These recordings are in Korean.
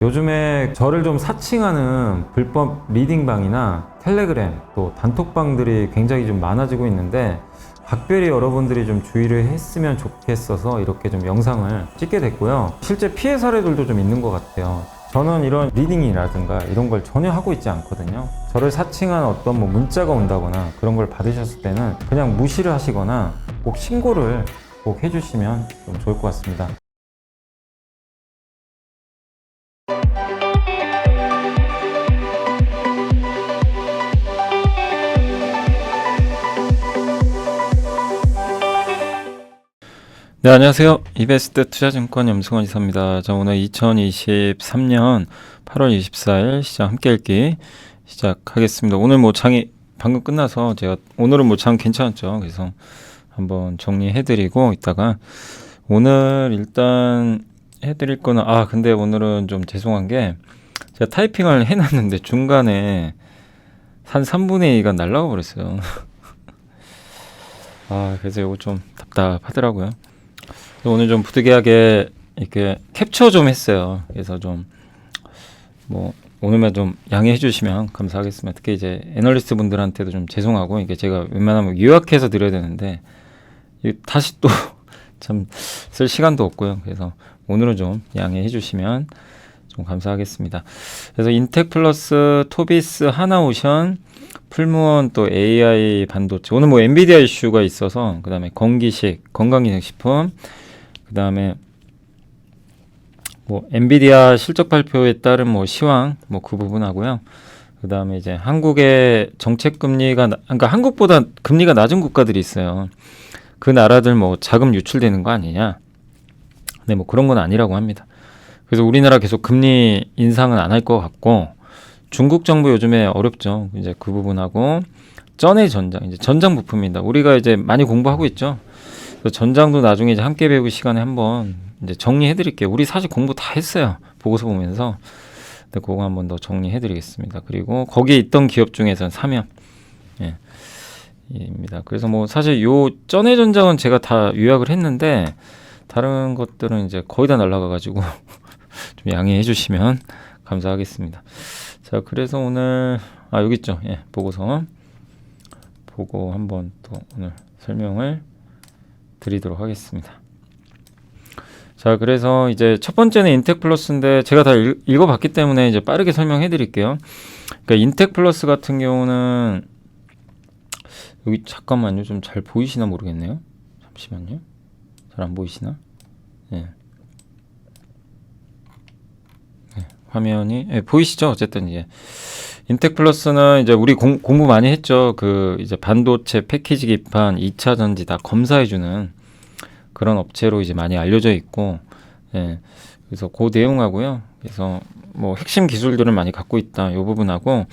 요즘에 저를 좀 사칭하는 불법 리딩방이나 텔레그램 또 단톡방들이 굉장히 좀 많아지고 있는데 각별히 여러분들이 좀 주의를 했으면 좋겠어서 이렇게 좀 영상을 찍게 됐고요. 실제 피해 사례들도 좀 있는 것 같아요. 저는 이런 리딩이라든가 이런 걸 전혀 하고 있지 않거든요. 저를 사칭한 어떤 문자가 온다거나 그런 걸 받으셨을 때는 그냥 무시를 하시거나 꼭 신고를 꼭 해주시면 좀 좋을 것 같습니다. 네, 안녕하세요. 이베스트 투자증권 염승원 이사입니다. 자, 오늘 2023년 8월 24일 시장 함께 읽기 시작하겠습니다. 오늘 장이 방금 끝나서 제가 오늘은 장 괜찮았죠. 그래서 한번 정리해드리고 이따가 오늘 일단 해드릴 거는 근데 오늘은 좀 죄송한 게 제가 타이핑을 해놨는데 중간에 한 3분의 2가 날라가 버렸어요. 그래서 이거 좀 답답하더라고요. 오늘 좀 부득이하게 이렇게 캡처 좀 했어요. 그래서 좀 오늘만 좀 양해해 주시면 감사하겠습니다. 특히 이제 애널리스트 분들한테도 좀 죄송하고 이게 제가 웬만하면 요약해서 드려야 되는데 다시 또 참 쓸 시간도 없고요. 그래서 오늘은 좀 양해해 주시면 좀 감사하겠습니다. 그래서 인텍플러스, 토비스, 하나오션, 풀무원 또 AI 반도체 오늘 엔비디아 이슈가 있어서 그 다음에 건기식 건강기능식품 그 다음에 엔비디아 실적 발표에 따른 시황 그 부분 하고요. 그 다음에 이제 한국의 정책 금리가 그러니까 한국보다 금리가 낮은 국가들이 있어요. 그 나라들 자금 유출되는 거 아니냐? 근데 그런 건 아니라고 합니다. 그래서 우리나라 계속 금리 인상은 안 할 것 같고 중국 정부 요즘에 어렵죠. 이제 그 부분하고 전의 전장 이제 전장 부품입니다. 우리가 이제 많이 공부하고 있죠. 전장도 나중에 이제 함께 배우기 시간에 한번 이제 정리해 드릴게요. 우리 사실 공부 다 했어요. 보고서 보면서. 근데 그거 한번 더 정리해 드리겠습니다. 그리고 거기에 있던 기업 중에서는 삼양. 입니다. 그래서 사실 요 전의 전장은 제가 다 요약을 했는데 다른 것들은 이제 거의 다 날라가 가지고 좀 양해해 주시면 감사하겠습니다. 자, 그래서 오늘 여기 있죠. 보고서 보고 한번 또 오늘 설명을 드리도록 하겠습니다. 자, 그래서 이제 첫 번째는 인텍플러스인데 제가 다 읽어봤기 때문에 이제 빠르게 설명해 드릴게요. 그러니까 인텍플러스 같은 경우는 여기 잠깐만요. 좀 잘 보이시나 모르겠네요. 잠시만요. 잘 안 보이시나? 화면이 보이시죠? 어쨌든 이제 인텍플러스는 이제 우리 공부 많이 했죠. 그 이제 반도체 패키지 기판 2차 전지 다 검사해주는 그런 업체로 이제 많이 알려져 있고, 그래서 그 내용하고요. 그래서 핵심 기술들을 많이 갖고 있다. 이 부분하고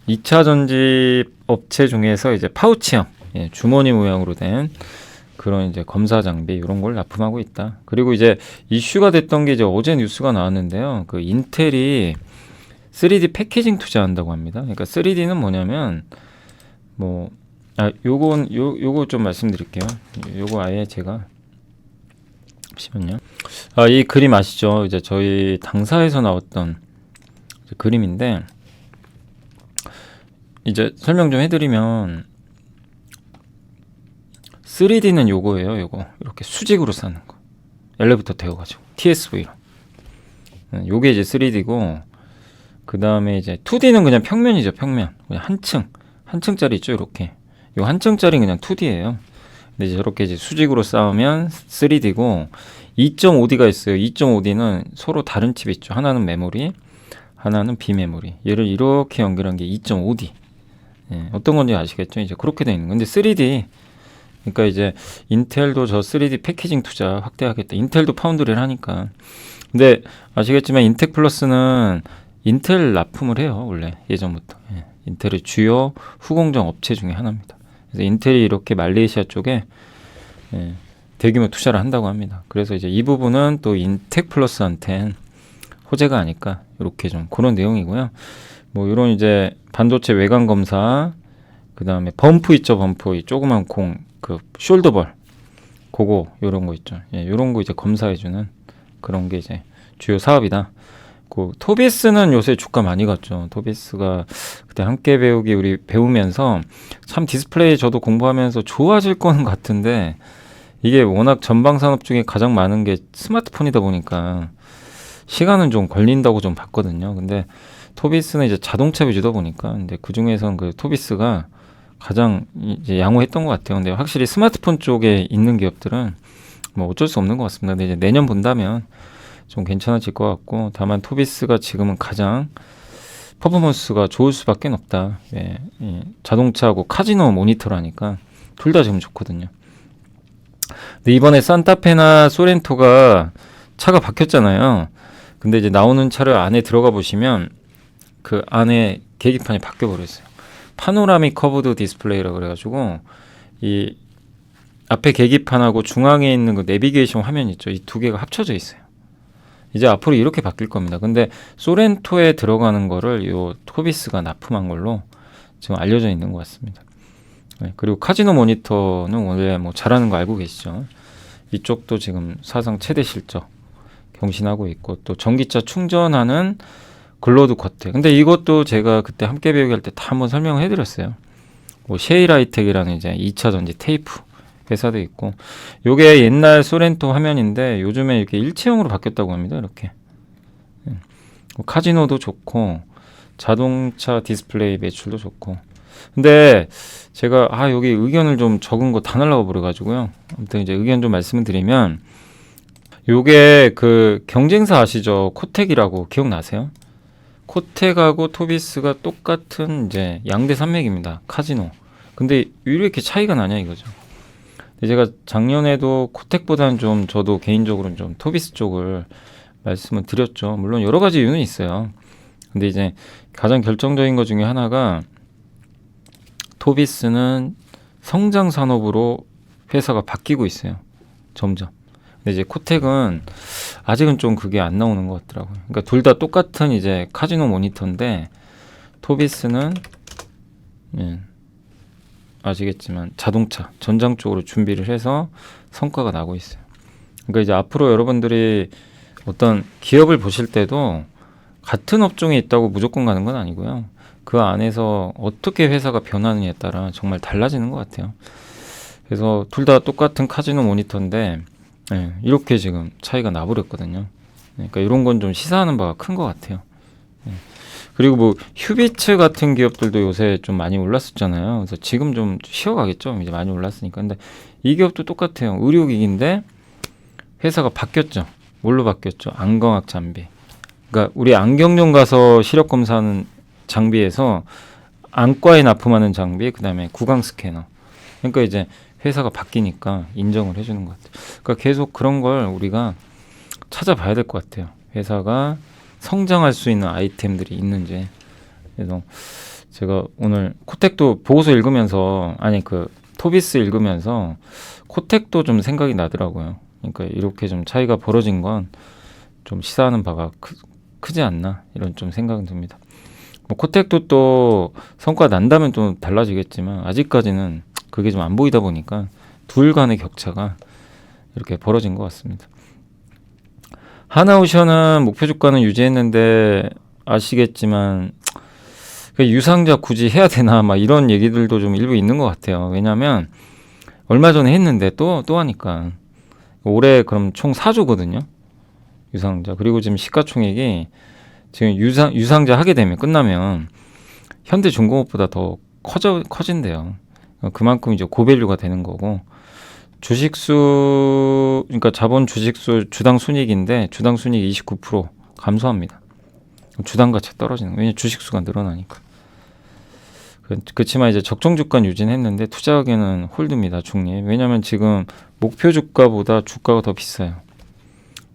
2차 전지 업체 중에서 이제 파우치형, 주머니 모양으로 된 그런 이제 검사 장비 이런 걸 납품하고 있다. 그리고 이제 이슈가 됐던 게 이제 어제 뉴스가 나왔는데요. 그 인텔이 3D 패키징 투자한다고 합니다. 그러니까 3D는 뭐냐면 요거 좀 말씀드릴게요. 요거 아예 제가 잠시만요. 이 그림 아시죠? 이제 저희 당사에서 나왔던 그림인데 이제 설명 좀 해드리면 3D는 요거예요. 요거 이렇게 수직으로 쌓는 거. 엘리베이터 태워가지고 TSV로. 요게 이제 3D고 그 다음에 이제 2D는 그냥 평면이죠. 평면. 그냥 한 층짜리 있죠. 이렇게. 요 한 층짜리 그냥 2D예요. 근데 이제 저렇게 이제 수직으로 쌓으면 3D고 2.5D가 있어요. 2.5D는 서로 다른 칩 있죠. 하나는 메모리, 하나는 비메모리. 얘를 이렇게 연결한 게 2.5D. 어떤 건지 아시겠죠? 이제 그렇게 돼 있는 건데 3D. 그러니까 이제 인텔도 저 3D 패키징 투자 확대하겠다. 인텔도 파운드리를 하니까. 근데 아시겠지만 인텍플러스는 인텔 납품을 해요. 원래 예전부터. 인텔의 주요 후공정 업체 중에 하나입니다. 그래서 인텔이 이렇게 말레이시아 쪽에 대규모 투자를 한다고 합니다. 그래서 이제 이 부분은 또 인텍플러스한테는 호재가 아닐까 이렇게 좀 그런 내용이고요. 이런 이제 반도체 외관 검사, 그 다음에 범프 있죠. 범프 이 조그만 그 숄더볼 그거 요런 거 있죠. 요런 거 이제 검사해주는 그런 게 이제 주요 사업이다. 있고 토비스는 요새 주가 많이 갔죠. 토비스가 그때 함께 배우기 우리 배우면서 참 디스플레이 저도 공부하면서 좋아질 거는 같은데 이게 워낙 전방 산업 중에 가장 많은 게 스마트폰이다 보니까 시간은 좀 걸린다고 좀 봤거든요. 근데 토비스는 이제 자동차 위주다 보니까 근데 그 중에서는 그 토비스가 가장 이제 양호했던 것 같아요. 근데 확실히 스마트폰 쪽에 있는 기업들은 뭐 어쩔 수 없는 것 같습니다. 근데 이제 내년 본다면 좀 괜찮아질 것 같고 다만 토비스가 지금은 가장 퍼포먼스가 좋을 수밖에 없다. 예, 예. 자동차하고 카지노 모니터라니까 둘 다 지금 좋거든요. 근데 이번에 산타페나 소렌토가 차가 바뀌었잖아요. 근데 이제 나오는 차를 안에 들어가 보시면 그 안에 계기판이 바뀌어 버렸어요. 파노라믹 커브드 디스플레이라 그래가지고 이 앞에 계기판하고 중앙에 있는 그 내비게이션 화면 있죠. 이 두 개가 합쳐져 있어요. 이제 앞으로 이렇게 바뀔 겁니다. 근데 소렌토에 들어가는 거를 요 토비스가 납품한 걸로 지금 알려져 있는 것 같습니다. 네, 그리고 카지노 모니터는 원래 뭐 잘하는 거 알고 계시죠? 이쪽도 지금 사상 최대 실적 경신하고 있고 또 전기차 충전하는 글로드 쿼트. 근데 이것도 제가 그때 함께 배우기 할 때 다 한번 설명을 해드렸어요. 뭐 셰일하이텍이라는 이제 2차 전지 테이프 회사도 있고 요게 옛날 소렌토 화면인데 요즘에 이렇게 일체형으로 바뀌었다고 합니다. 이렇게 카지노도 좋고 자동차 디스플레이 매출도 좋고 근데 제가 여기 의견을 좀 적은 거 다 날라가 버려가지고요. 아무튼 이제 의견 좀 말씀을 드리면 요게 그 경쟁사 아시죠? 코텍이라고 기억나세요? 코텍하고 토비스가 똑같은 이제 양대 산맥입니다. 카지노. 근데 왜 이렇게 차이가 나냐 이거죠. 제가 작년에도 코텍보다는 좀 저도 개인적으로는 좀 토비스 쪽을 말씀을 드렸죠. 물론 여러 가지 이유는 있어요. 근데 이제 가장 결정적인 것 중에 하나가 토비스는 성장 산업으로 회사가 바뀌고 있어요. 점점. 근데 이제 코텍은 아직은 좀 그게 안 나오는 것 같더라고요. 그러니까 둘 다 똑같은 이제 카지노 모니터인데 토비스는 아시겠지만 자동차 전장 쪽으로 준비를 해서 성과가 나고 있어요. 그러니까 이제 앞으로 여러분들이 어떤 기업을 보실 때도 같은 업종에 있다고 무조건 가는 건 아니고요. 그 안에서 어떻게 회사가 변하느냐에 따라 정말 달라지는 것 같아요. 그래서 둘 다 똑같은 카지노 모니터인데 이렇게 지금 차이가 나버렸거든요. 그러니까 이런 건 좀 시사하는 바가 큰 것 같아요. 그리고 뭐 휴비츠 같은 기업들도 요새 좀 많이 올랐었잖아요. 그래서 지금 좀 쉬어가겠죠. 이제 많이 올랐으니까. 근데 이 기업도 똑같아요. 의료기기인데 회사가 바뀌었죠. 뭘로 바뀌었죠? 안광학 장비. 그러니까 우리 안경용 가서 시력 검사하는 장비에서 안과에 납품하는 장비, 그다음에 구강 스캐너. 그러니까 이제 회사가 바뀌니까 인정을 해주는 것 같아요. 그러니까 계속 그런 걸 우리가 찾아봐야 될 것 같아요. 회사가 성장할 수 있는 아이템들이 있는지. 그래서 제가 오늘 코텍도 보고서 읽으면서 그 토비스 읽으면서 코텍도 좀 생각이 나더라고요. 그러니까 이렇게 좀 차이가 벌어진 건 좀 시사하는 바가 크지 않나 이런 좀 생각은 듭니다. 뭐 코텍도 또 성과 난다면 또 달라지겠지만 아직까지는 그게 좀 안 보이다 보니까 둘 간의 격차가 이렇게 벌어진 것 같습니다. 하나오션은 목표 주가는 유지했는데 아시겠지만 유상자 굳이 해야 되나 막 이런 얘기들도 좀 일부 있는 것 같아요. 왜냐하면 얼마 전에 했는데 또 하니까 올해 그럼 총 4조거든요. 유상자. 그리고 지금 시가총액이 지금 유상자 하게 되면 끝나면 현대중공업보다 더 커진대요. 그만큼 이제 고밸류가 되는 거고 주식수 그러니까 자본 주식수 주당 순이익인데 주당 순이익 29% 감소합니다. 주당 가치 떨어지는 거예요. 왜냐면 주식수가 늘어나니까. 그렇지만 이제 적정 주가 유지했는데 투자 의견은 홀드입니다. 중립. 왜냐하면 지금 목표 주가보다 주가가 더 비싸요.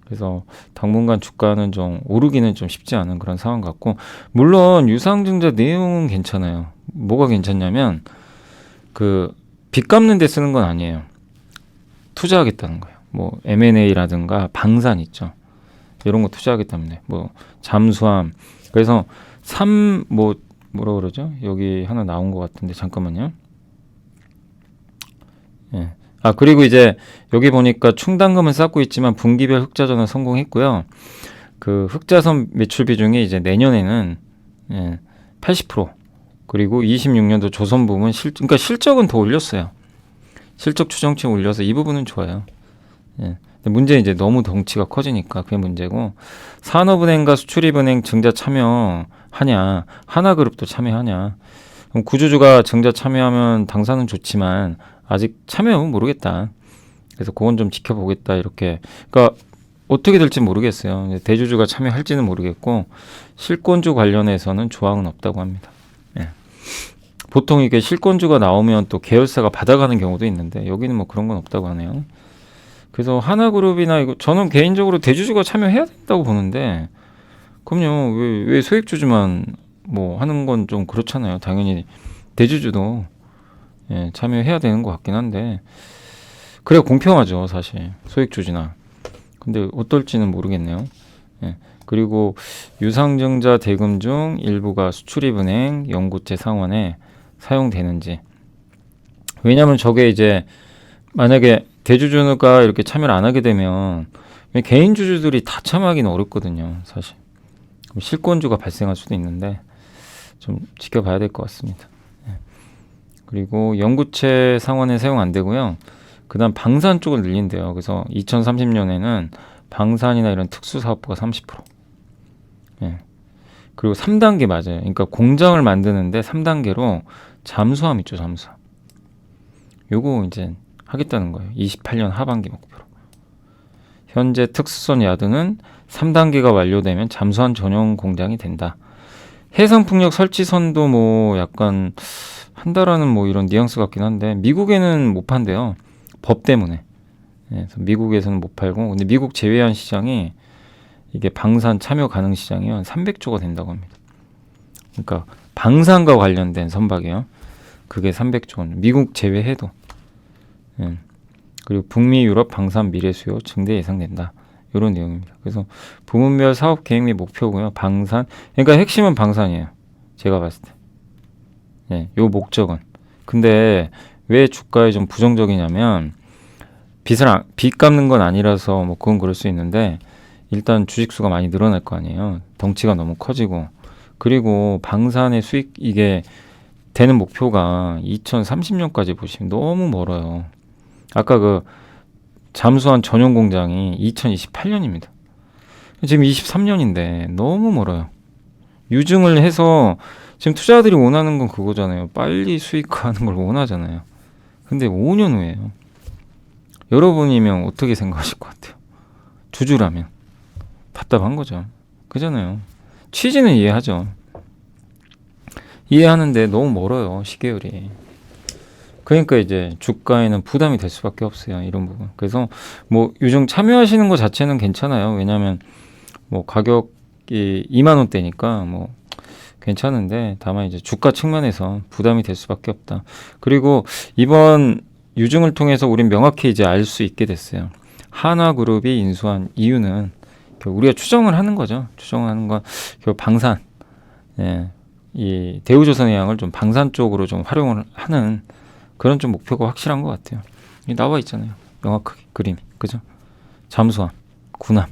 그래서 당분간 주가는 좀 오르기는 좀 쉽지 않은 그런 상황 같고 물론 유상증자 내용은 괜찮아요. 뭐가 괜찮냐면 그 빚 갚는 데 쓰는 건 아니에요. 투자하겠다는 거예요. 뭐 M&A라든가 방산 있죠. 이런 거 투자하겠답니다. 뭐 잠수함. 그래서 뭐라 그러죠? 여기 하나 나온 것 같은데 잠깐만요. 예. 그리고 이제 여기 보니까 충당금은 쌓고 있지만 분기별 흑자전환 성공했고요. 그 흑자선 매출 비중이 이제 내년에는 80% 그리고 26년도 조선 부문 그러니까 실적은 더 올렸어요. 실적 추정치 올려서 이 부분은 좋아요. 예. 근데 문제는 이제 너무 덩치가 커지니까 그게 문제고 산업은행과 수출입은행 증자 참여하냐 하나그룹도 참여하냐 그럼 구주주가 증자 참여하면 당사는 좋지만 아직 참여하면 모르겠다. 그래서 그건 좀 지켜보겠다 이렇게 그러니까 어떻게 될지 모르겠어요. 대주주가 참여할지는 모르겠고 실권주 관련해서는 조항은 없다고 합니다. 예. 보통 이게 실권주가 나오면 또 계열사가 받아가는 경우도 있는데 여기는 뭐 그런 건 없다고 하네요. 그래서 하나그룹이나 이거 저는 개인적으로 대주주가 참여해야 된다고 보는데 그럼요. 왜 소액주주만 뭐 하는 건 좀 그렇잖아요. 당연히 대주주도 참여해야 되는 것 같긴 한데 그래야 공평하죠 사실 소액주주나. 근데 어떨지는 모르겠네요. 예. 그리고 유상증자 대금 중 일부가 수출입은행, 연구체 상환에 사용되는지. 왜냐하면 저게 이제 만약에 대주주가 이렇게 참여를 안 하게 되면 개인 주주들이 다 참여하기는 어렵거든요. 사실. 그럼 실권주가 발생할 수도 있는데 좀 지켜봐야 될 것 같습니다. 예. 그리고 연구체 상환에 사용 안 되고요. 그 다음 방산 쪽을 늘린대요. 그래서 2030년에는 방산이나 이런 특수사업부가 30%. 예. 그리고 3단계 맞아요. 그러니까 공장을 만드는데 3단계로 잠수함 있죠, 잠수함. 요거 이제 하겠다는 거예요. 28년 하반기 목표로. 현재 특수선 야드는 3단계가 완료되면 잠수함 전용 공장이 된다. 해상풍력 설치선도 뭐 약간 한다라는 뭐 이런 뉘앙스 같긴 한데 미국에는 못 판대요. 법 때문에. 그래서 미국에서는 못 팔고 근데 미국 제외한 시장이 이게 방산 참여 가능 시장이 한 300조가 된다고 합니다. 그러니까 방산과 관련된 선박이요. 그게 300조 원. 미국 제외해도. 예. 그리고 북미 유럽 방산 미래 수요 증대 예상된다. 이런 내용입니다. 그래서 부문별 사업 계획 및 목표고요. 방산. 그러니까 핵심은 방산이에요. 제가 봤을 때. 예. 요 목적은. 근데 왜 주가에 좀 부정적이냐면 빚 갚는 건 아니라서 뭐 그건 그럴 수 있는데 일단 주식수가 많이 늘어날 거 아니에요. 덩치가 너무 커지고 그리고 방산의 수익 이게 되는 목표가 2030년까지 보시면 너무 멀어요. 아까 그 잠수함 전용 공장이 2028년입니다. 지금 23년인데 너무 멀어요. 유증을 해서 지금 투자자들이 원하는 건 그거잖아요. 빨리 수익화하는 걸 원하잖아요. 근데 5년 후에요. 여러분이면 어떻게 생각하실 것 같아요? 주주라면 답답한 거죠. 그잖아요. 취지는 이해하죠. 이해하는데 너무 멀어요. 시계열이. 그러니까 이제 주가에는 부담이 될 수밖에 없어요. 이런 부분. 그래서 뭐 유증 참여하시는 것 자체는 괜찮아요. 왜냐하면 뭐 가격이 2만 원대니까 뭐 괜찮은데 다만 이제 주가 측면에서 부담이 될 수밖에 없다. 그리고 이번 유증을 통해서 우린 명확히 이제 알 수 있게 됐어요. 하나그룹이 인수한 이유는 우리가 추정을 하는 거죠. 추정을 하는 건 방산, 예, 이 대우조선해양을 좀 방산 쪽으로 좀 활용을 하는 그런 좀 목표가 확실한 것 같아요. 나와 있잖아요. 명확하게 그림이, 그죠? 잠수함, 군함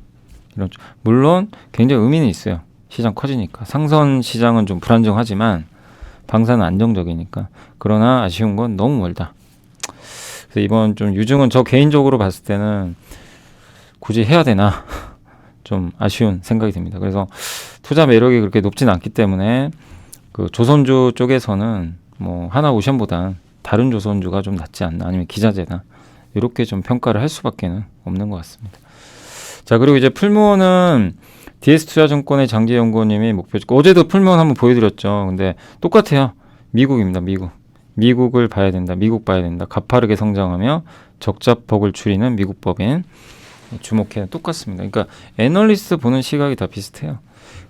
이런 쪽. 물론 굉장히 의미는 있어요. 시장 커지니까 상선 시장은 좀 불안정하지만 방산은 안정적이니까. 그러나 아쉬운 건 너무 멀다. 그래서 이번 좀 유증은 저 개인적으로 봤을 때는 굳이 해야 되나 좀 아쉬운 생각이 듭니다. 그래서 투자 매력이 그렇게 높지는 않기 때문에 그 조선주 쪽에서는 뭐 하나오션보단 다른 조선주가 좀 낫지 않나 아니면 기자재나 이렇게 좀 평가를 할 수밖에는 없는 것 같습니다. 자 그리고 이제 풀무원은 DS투자증권의 장재 연구원님이 목표 어제도 풀무원 한번 보여드렸죠. 근데 똑같아요. 미국입니다. 미국을 봐야 된다. 미국 봐야 된다. 가파르게 성장하며 적자폭을 줄이는 미국 법인 주목해야 똑같습니다. 그러니까 애널리스트 보는 시각이 다 비슷해요.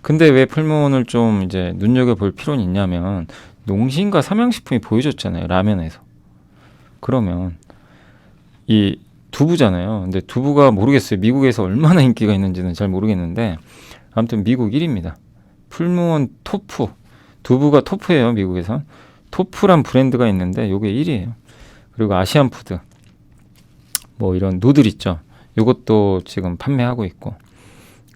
근데 왜 풀무원을 좀 이제 눈여겨볼 필요는 있냐면 농심과 삼양식품이 보여줬잖아요. 라면에서. 그러면 이 두부잖아요. 근데 두부가 모르겠어요. 미국에서 얼마나 인기가 있는지는 잘 모르겠는데 아무튼 미국 1위입니다. 풀무원 토프. 두부가 토프예요. 미국에서. 토프란 브랜드가 있는데 요게 1위예요. 그리고 아시안푸드. 뭐 이런 누들 있죠. 요것도 지금 판매하고 있고.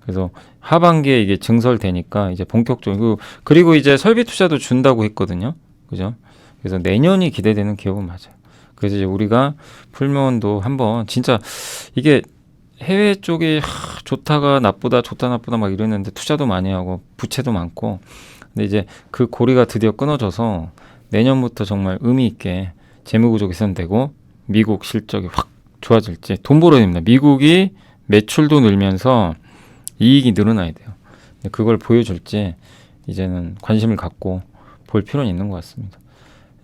그래서 하반기에 이게 증설되니까 이제 본격적으로 그리고 이제 설비 투자도 준다고 했거든요. 그죠? 그래서 내년이 기대되는 기업은 맞아요. 그래서 이제 우리가 풀무원도 한번 진짜 이게 해외 쪽이 좋다가 나쁘다 좋다 나쁘다 막 이랬는데 투자도 많이 하고 부채도 많고 근데 이제 그 고리가 드디어 끊어져서 내년부터 정말 의미 있게 재무구조 개선되고 미국 실적이 확 좋아질지 돈 벌어야 됩니다. 미국이 매출도 늘면서 이익이 늘어나야 돼요. 그걸 보여줄지 이제는 관심을 갖고 볼 필요는 있는 것 같습니다.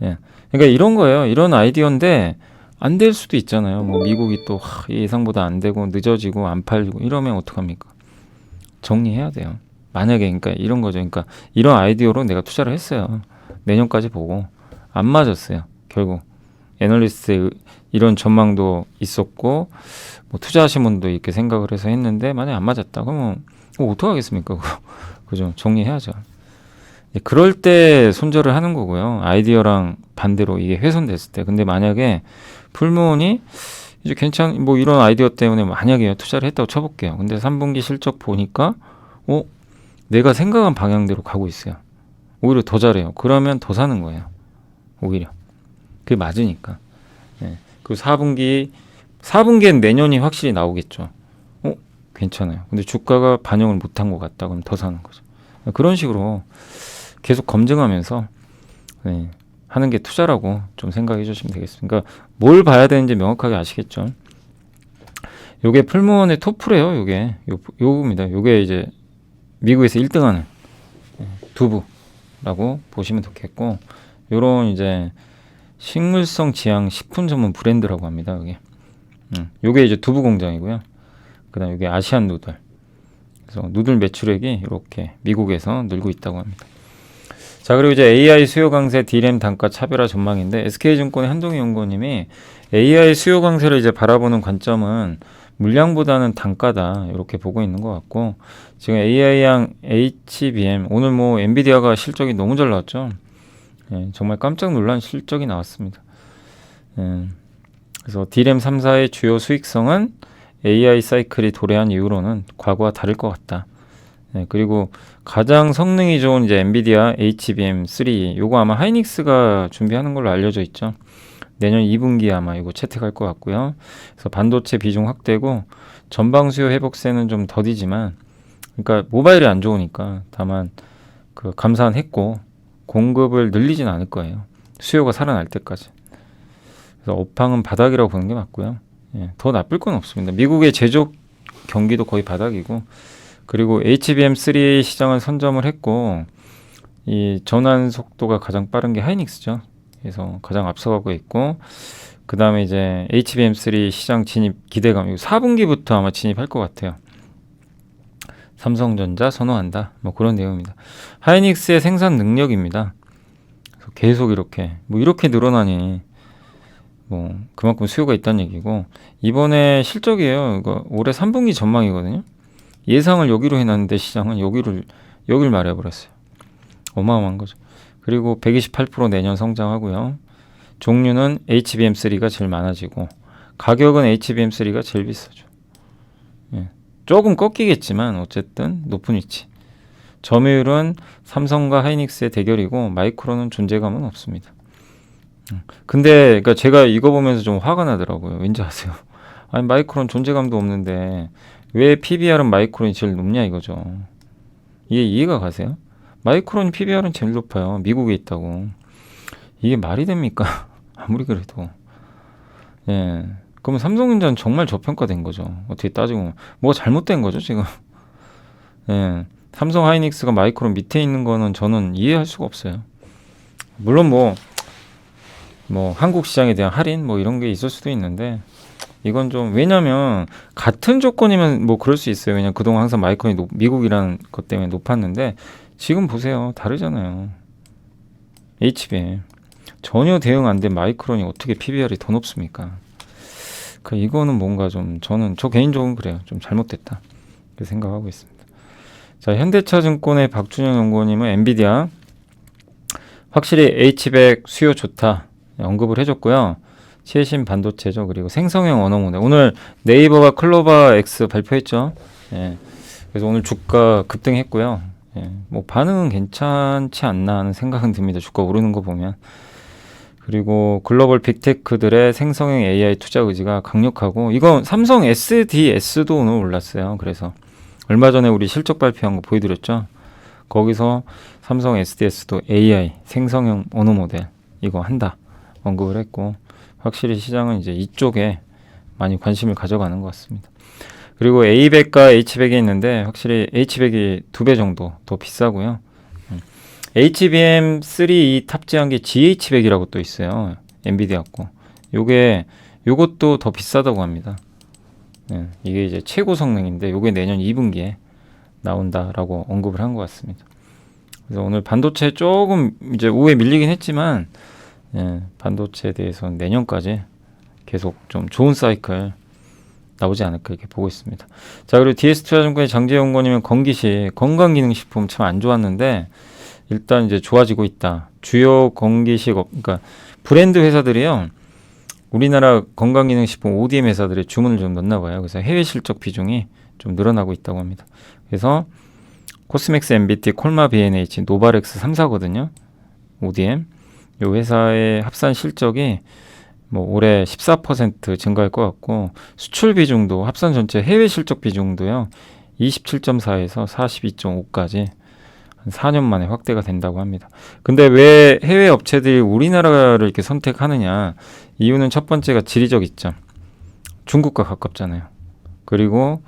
예. 그러니까 이런 거예요. 이런 아이디어인데 안 될 수도 있잖아요. 뭐 미국이 또 예상보다 안 되고 늦어지고 안 팔리고 이러면 어떡합니까? 정리해야 돼요. 만약에 그러니까 이런 거죠. 그러니까 이런 아이디어로 내가 투자를 했어요. 내년까지 보고 안 맞았어요. 결국 애널리스트의 이런 전망도 있었고 뭐 투자하신 분도 이렇게 생각을 해서 했는데 만약에 안 맞았다 그러면 어떡하겠습니까? 그죠? 정리해야죠. 그럴 때 손절을 하는 거고요. 아이디어랑 반대로 이게 훼손됐을 때. 근데 만약에 풀무원이 이제 뭐 이런 아이디어 때문에 만약에 투자를 했다고 쳐볼게요. 근데 3분기 실적 보니까 내가 생각한 방향대로 가고 있어요. 오히려 더 잘해요. 그러면 더 사는 거예요. 오히려. 그게 맞으니까. 네. 그 4분기엔 내년이 확실히 나오겠죠. 괜찮아요. 근데 주가가 반영을 못한 것 같다. 그럼 더 사는 거죠. 그런 식으로 계속 검증하면서 네, 하는 게 투자라고 좀 생각해 주시면 되겠습니다. 그러니까 뭘 봐야 되는지 명확하게 아시겠죠. 요게 풀무원의 토프래요. 요겁니다. 요게 이제 미국에서 1등하는 두부라고 보시면 좋겠고 요런 이제 식물성 지향 식품 전문 브랜드라고 합니다. 요게 이제 두부 공장이고요. 그다음 요게 아시안 누들. 그래서 누들 매출액이 이렇게 미국에서 늘고 있다고 합니다. 자, 그리고 이제 AI 수요 강세 D램 단가 차별화 전망인데 SK증권의 한동희 연구원님이 AI 수요 강세를 이제 바라보는 관점은 물량보다는 단가다 이렇게 보고 있는 것 같고 지금 AI양 HBM 오늘 뭐 엔비디아가 실적이 너무 잘 나왔죠. 예, 정말 깜짝 놀란 실적이 나왔습니다. 그래서 D램 3사의 주요 수익성은 AI 사이클이 도래한 이후로는 과거와 다를 것 같다. 네, 그리고 가장 성능이 좋은 이제 엔비디아 HBM3 요거 아마 하이닉스가 준비하는 걸로 알려져 있죠. 내년 2분기에 아마 이거 채택할 것 같고요. 그래서 반도체 비중 확대고 전방 수요 회복세는 좀 더디지만 그러니까 모바일이 안 좋으니까 다만 그 감산했고 공급을 늘리진 않을 거예요. 수요가 살아날 때까지. 그래서 업황은 바닥이라고 보는 게 맞고요. 예, 더 나쁠 건 없습니다. 미국의 제조 경기도 거의 바닥이고 그리고 HBM3 시장을 선점을 했고 이 전환 속도가 가장 빠른 게 하이닉스죠. 그래서 가장 앞서가고 있고 그 다음에 이제 HBM3 시장 진입 기대감 4분기부터 아마 진입할 것 같아요. 삼성전자 선호한다. 뭐 그런 내용입니다. 하이닉스의 생산 능력입니다. 그래서 계속 이렇게 늘어나니 뭐 그만큼 수요가 있다는 얘기고 이번에 실적이에요. 이거 올해 3분기 전망이거든요. 예상을 여기로 해놨는데 시장은 여기를 말해버렸어요. 어마어마한 거죠. 그리고 128% 내년 성장하고요. 종류는 HBM3가 제일 많아지고 가격은 HBM3가 제일 비싸죠. 예. 조금 꺾이겠지만 어쨌든 높은 위치. 점유율은 삼성과 하이닉스의 대결이고 마이크론은 존재감은 없습니다. 근데 그러니까 제가 이거 보면서 좀 화가 나더라고요. 왠지 아세요? 아니 마이크론 존재감도 없는데 왜 PBR은 마이크론이 제일 높냐 이거죠. 이게 이해가 가세요? 마이크론 PBR은 제일 높아요. 미국에 있다고. 이게 말이 됩니까? 아무리 그래도. 예. 그러면 삼성전자는 정말 저평가된 거죠. 어떻게 따지고 뭐가 잘못된 거죠 지금. 예. 삼성 하이닉스가 마이크론 밑에 있는 거는 저는 이해할 수가 없어요. 물론 뭐 한국 시장에 대한 할인 뭐 이런 게 있을 수도 있는데 이건 좀 왜냐면 같은 조건이면 뭐 그럴 수 있어요. 왜냐면 그동안 항상 마이크론이 미국이라는 것 때문에 높았는데 지금 보세요. 다르잖아요. HBM 전혀 대응 안 된 마이크론이 어떻게 PBR이 더 높습니까? 이거는 뭔가 좀 저 개인적으로 그래요. 좀 잘못됐다 이렇게 생각하고 있습니다. 자, 현대차증권의 박준영 연구원님은 엔비디아 확실히 H100 수요 좋다 언급을 해줬고요. 최신 반도체죠. 그리고 생성형 언어 모델 오늘 네이버가 클로바 X 발표했죠. 예. 그래서 오늘 주가 급등했고요. 예, 뭐 반응은 괜찮지 않나 하는 생각은 듭니다. 주가 오르는 거 보면. 그리고 글로벌 빅테크들의 생성형 AI 투자 의지가 강력하고, 이건 삼성 SDS도 오늘 올랐어요. 그래서 얼마 전에 우리 실적 발표한 거 보여드렸죠. 거기서 삼성 SDS도 AI 생성형 언어 모델 이거 한다 언급을 했고, 확실히 시장은 이제 이쪽에 많이 관심을 가져가는 것 같습니다. 그리고 A백과 H백이 있는데 확실히 H백이 2배 정도 더 비싸고요. HBM3E 탑재한 게 GH백이라고 또 있어요. 엔비디아 거. 요것도 더 비싸다고 합니다. 예, 이게 이제 최고 성능인데 요게 내년 2분기에 나온다라고 언급을 한 것 같습니다. 그래서 오늘 반도체 조금 이제 우에 밀리긴 했지만, 예, 반도체에 대해서는 내년까지 계속 좀 좋은 사이클 나오지 않을까 이렇게 보고 있습니다. 자, 그리고 DS투자증권의 장재용 원이면 건기식 건강기능식품 참 안 좋았는데 일단 이제 좋아지고 있다. 주요 건기식 그러니까 브랜드 회사들이요, 우리나라 건강기능식품 ODM 회사들의 주문을 좀 넣나 봐요. 그래서 해외 실적 비중이 좀 늘어나고 있다고 합니다. 그래서 코스맥스, MBT, 콜마, B&H, 노바렉스 3사거든요. ODM. 이 회사의 합산 실적이 뭐 올해 14% 증가할 것 같고, 수출 비중도 합산 전체 해외 실적 비중도요 27.4에서 42.5까지 한 4년 만에 확대가 된다고 합니다. 근데 왜 해외 업체들이 우리나라를 이렇게 선택하느냐? 이유는 첫 번째가 지리적 이점. 중국과 가깝잖아요. 그리고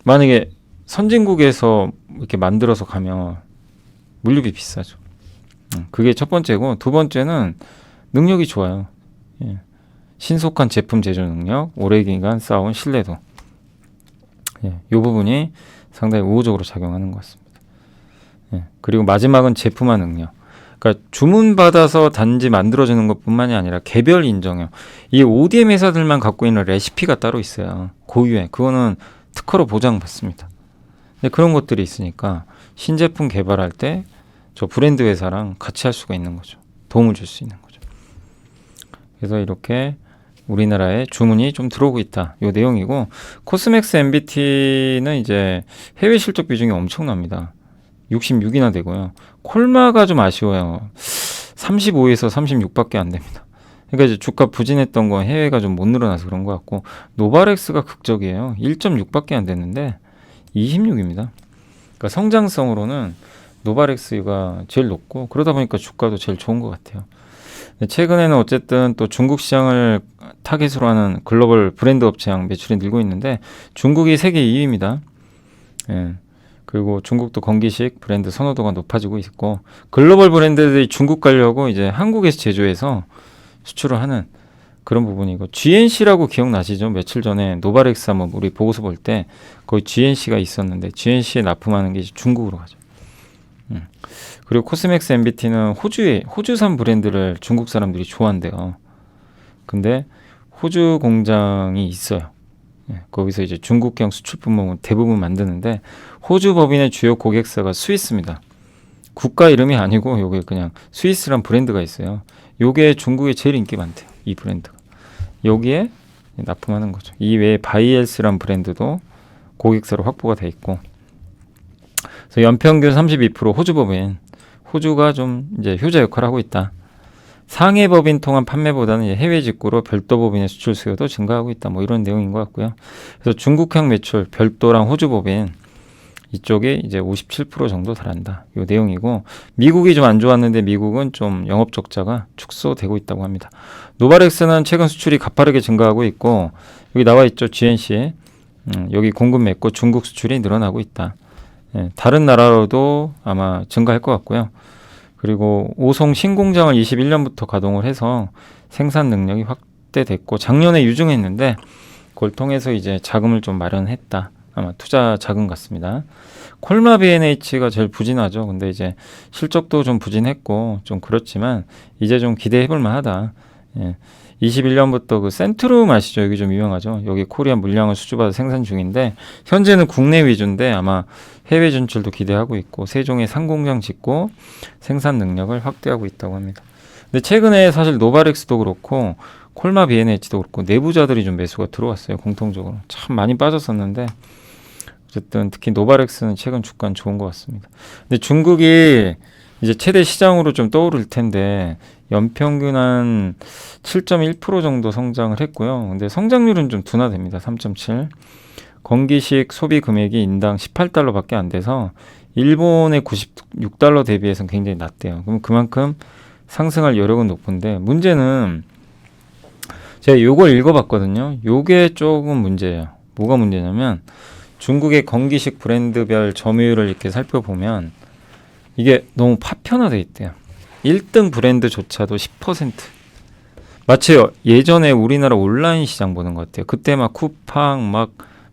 만약에 선진국에서 이렇게 만들어서 가면 물류비 비싸죠. 그게 첫 번째고, 두 번째는 능력이 좋아요. 예. 신속한 제품 제조 능력, 오래 기간 쌓아온 신뢰도. 예. 이 부분이 상당히 우호적으로 작용하는 것 같습니다. 예. 그리고 마지막은 제품화 능력. 그러니까 주문받아서 단지 만들어주는 것뿐만이 아니라 개별 인정형. 이 ODM 회사들만 갖고 있는 레시피가 따로 있어요. 고유의. 그거는 특허로 보장받습니다. 근데 그런 것들이 있으니까 신제품 개발할 때 저 브랜드 회사랑 같이 할 수가 있는 거죠. 도움을 줄 수 있는 거죠. 그래서 이렇게 우리나라에 주문이 좀 들어오고 있다. 이 내용이고, 코스맥스 MBT는 이제 해외 실적 비중이 엄청납니다. 66이나 되고요. 콜마가 좀 아쉬워요. 35에서 36밖에 안 됩니다. 그러니까 이제 주가 부진했던 건 해외가 좀 못 늘어나서 그런 것 같고, 노바렉스가 극적이에요. 1.6밖에 안 됐는데 26입니다. 그러니까 성장성으로는 노바렉스가 제일 높고, 그러다 보니까 주가도 제일 좋은 것 같아요. 최근에는 어쨌든 또 중국 시장을 타깃으로 하는 글로벌 브랜드 업체양 매출이 늘고 있는데, 중국이 세계 2위입니다. 예. 그리고 중국도 건기식 브랜드 선호도가 높아지고 있고, 글로벌 브랜드들이 중국 가려고 이제 한국에서 제조해서 수출을 하는 그런 부분이고, GNC라고 기억나시죠? 며칠 전에 노바렉스 한번 우리 보고서 볼 때 거기 GNC가 있었는데, GNC에 납품하는 게 이제 중국으로 가죠. 그리고 코스맥스 MBT는 호주산 브랜드를 중국 사람들이 좋아한대요. 근데 호주 공장이 있어요. 예, 거기서 이제 중국형 수출품을 대부분 만드는데, 호주 법인의 주요 고객사가 스위스입니다. 국가 이름이 아니고 요게 그냥 스위스란 브랜드가 있어요. 요게 중국에 제일 인기 많대요. 이 브랜드가. 여기에 납품하는 거죠. 이 외에 바이엘스란 브랜드도 고객사로 확보가 돼 있고, 그래서 연평균 32% 호주 법인. 호주가 좀 이제 효자 역할을 하고 있다. 상해 법인 통한 판매보다는 이제 해외 직구로 별도 법인의 수출 수요도 증가하고 있다. 뭐 이런 내용인 것 같고요. 그래서 중국향 매출 별도랑 호주 법인 이쪽에 이제 57% 정도 달한다. 이 내용이고, 미국이 좀 안 좋았는데 미국은 좀 영업 적자가 축소되고 있다고 합니다. 노바렉스는 최근 수출이 가파르게 증가하고 있고, 여기 나와 있죠. GNC. 여기 공급 맺고 중국 수출이 늘어나고 있다. 예, 다른 나라로도 아마 증가할 것 같고요. 그리고 오송 신공장을 21년부터 가동을 해서 생산 능력이 확대됐고, 작년에 유증했는데 그걸 통해서 이제 자금을 좀 마련했다. 아마 투자 자금 같습니다. 콜마 B&H가 제일 부진하죠. 근데 이제 실적도 좀 부진했고 좀 그렇지만 이제 좀 기대해 볼 만하다. 예. 21년부터 그 센트룸 아시죠? 여기 좀 유명하죠. 여기 코리아 물량을 수주받아 생산 중인데, 현재는 국내 위주인데 아마 해외 진출도 기대하고 있고, 세종에 상공장 짓고 생산 능력을 확대하고 있다고 합니다. 근데 최근에 사실 노바렉스도 그렇고 콜마 B&H도 그렇고 내부자들이 좀 매수가 들어왔어요. 공통적으로 참 많이 빠졌었는데 어쨌든 특히 노바렉스는 최근 주가는 좋은 것 같습니다. 근데 중국이 이제 최대 시장으로 좀 떠오를 텐데 연평균 한 7.1% 정도 성장을 했고요. 근데 성장률은 좀 둔화됩니다. 3.7. 건기식 소비 금액이 인당 18달러밖에 안 돼서 일본의 96달러 대비해서는 굉장히 낮대요. 그럼 그만큼 상승할 여력은 높은데 문제는 제가 요걸 읽어봤거든요. 요게 조금 문제예요. 뭐가 문제냐면 중국의 건기식 브랜드별 점유율을 이렇게 살펴보면 이게 너무 파편화돼 있대요. 1등 브랜드조차도 10%. 마치 예전에 우리나라 온라인 시장 보는 것 같아요. 그때 막 쿠팡 막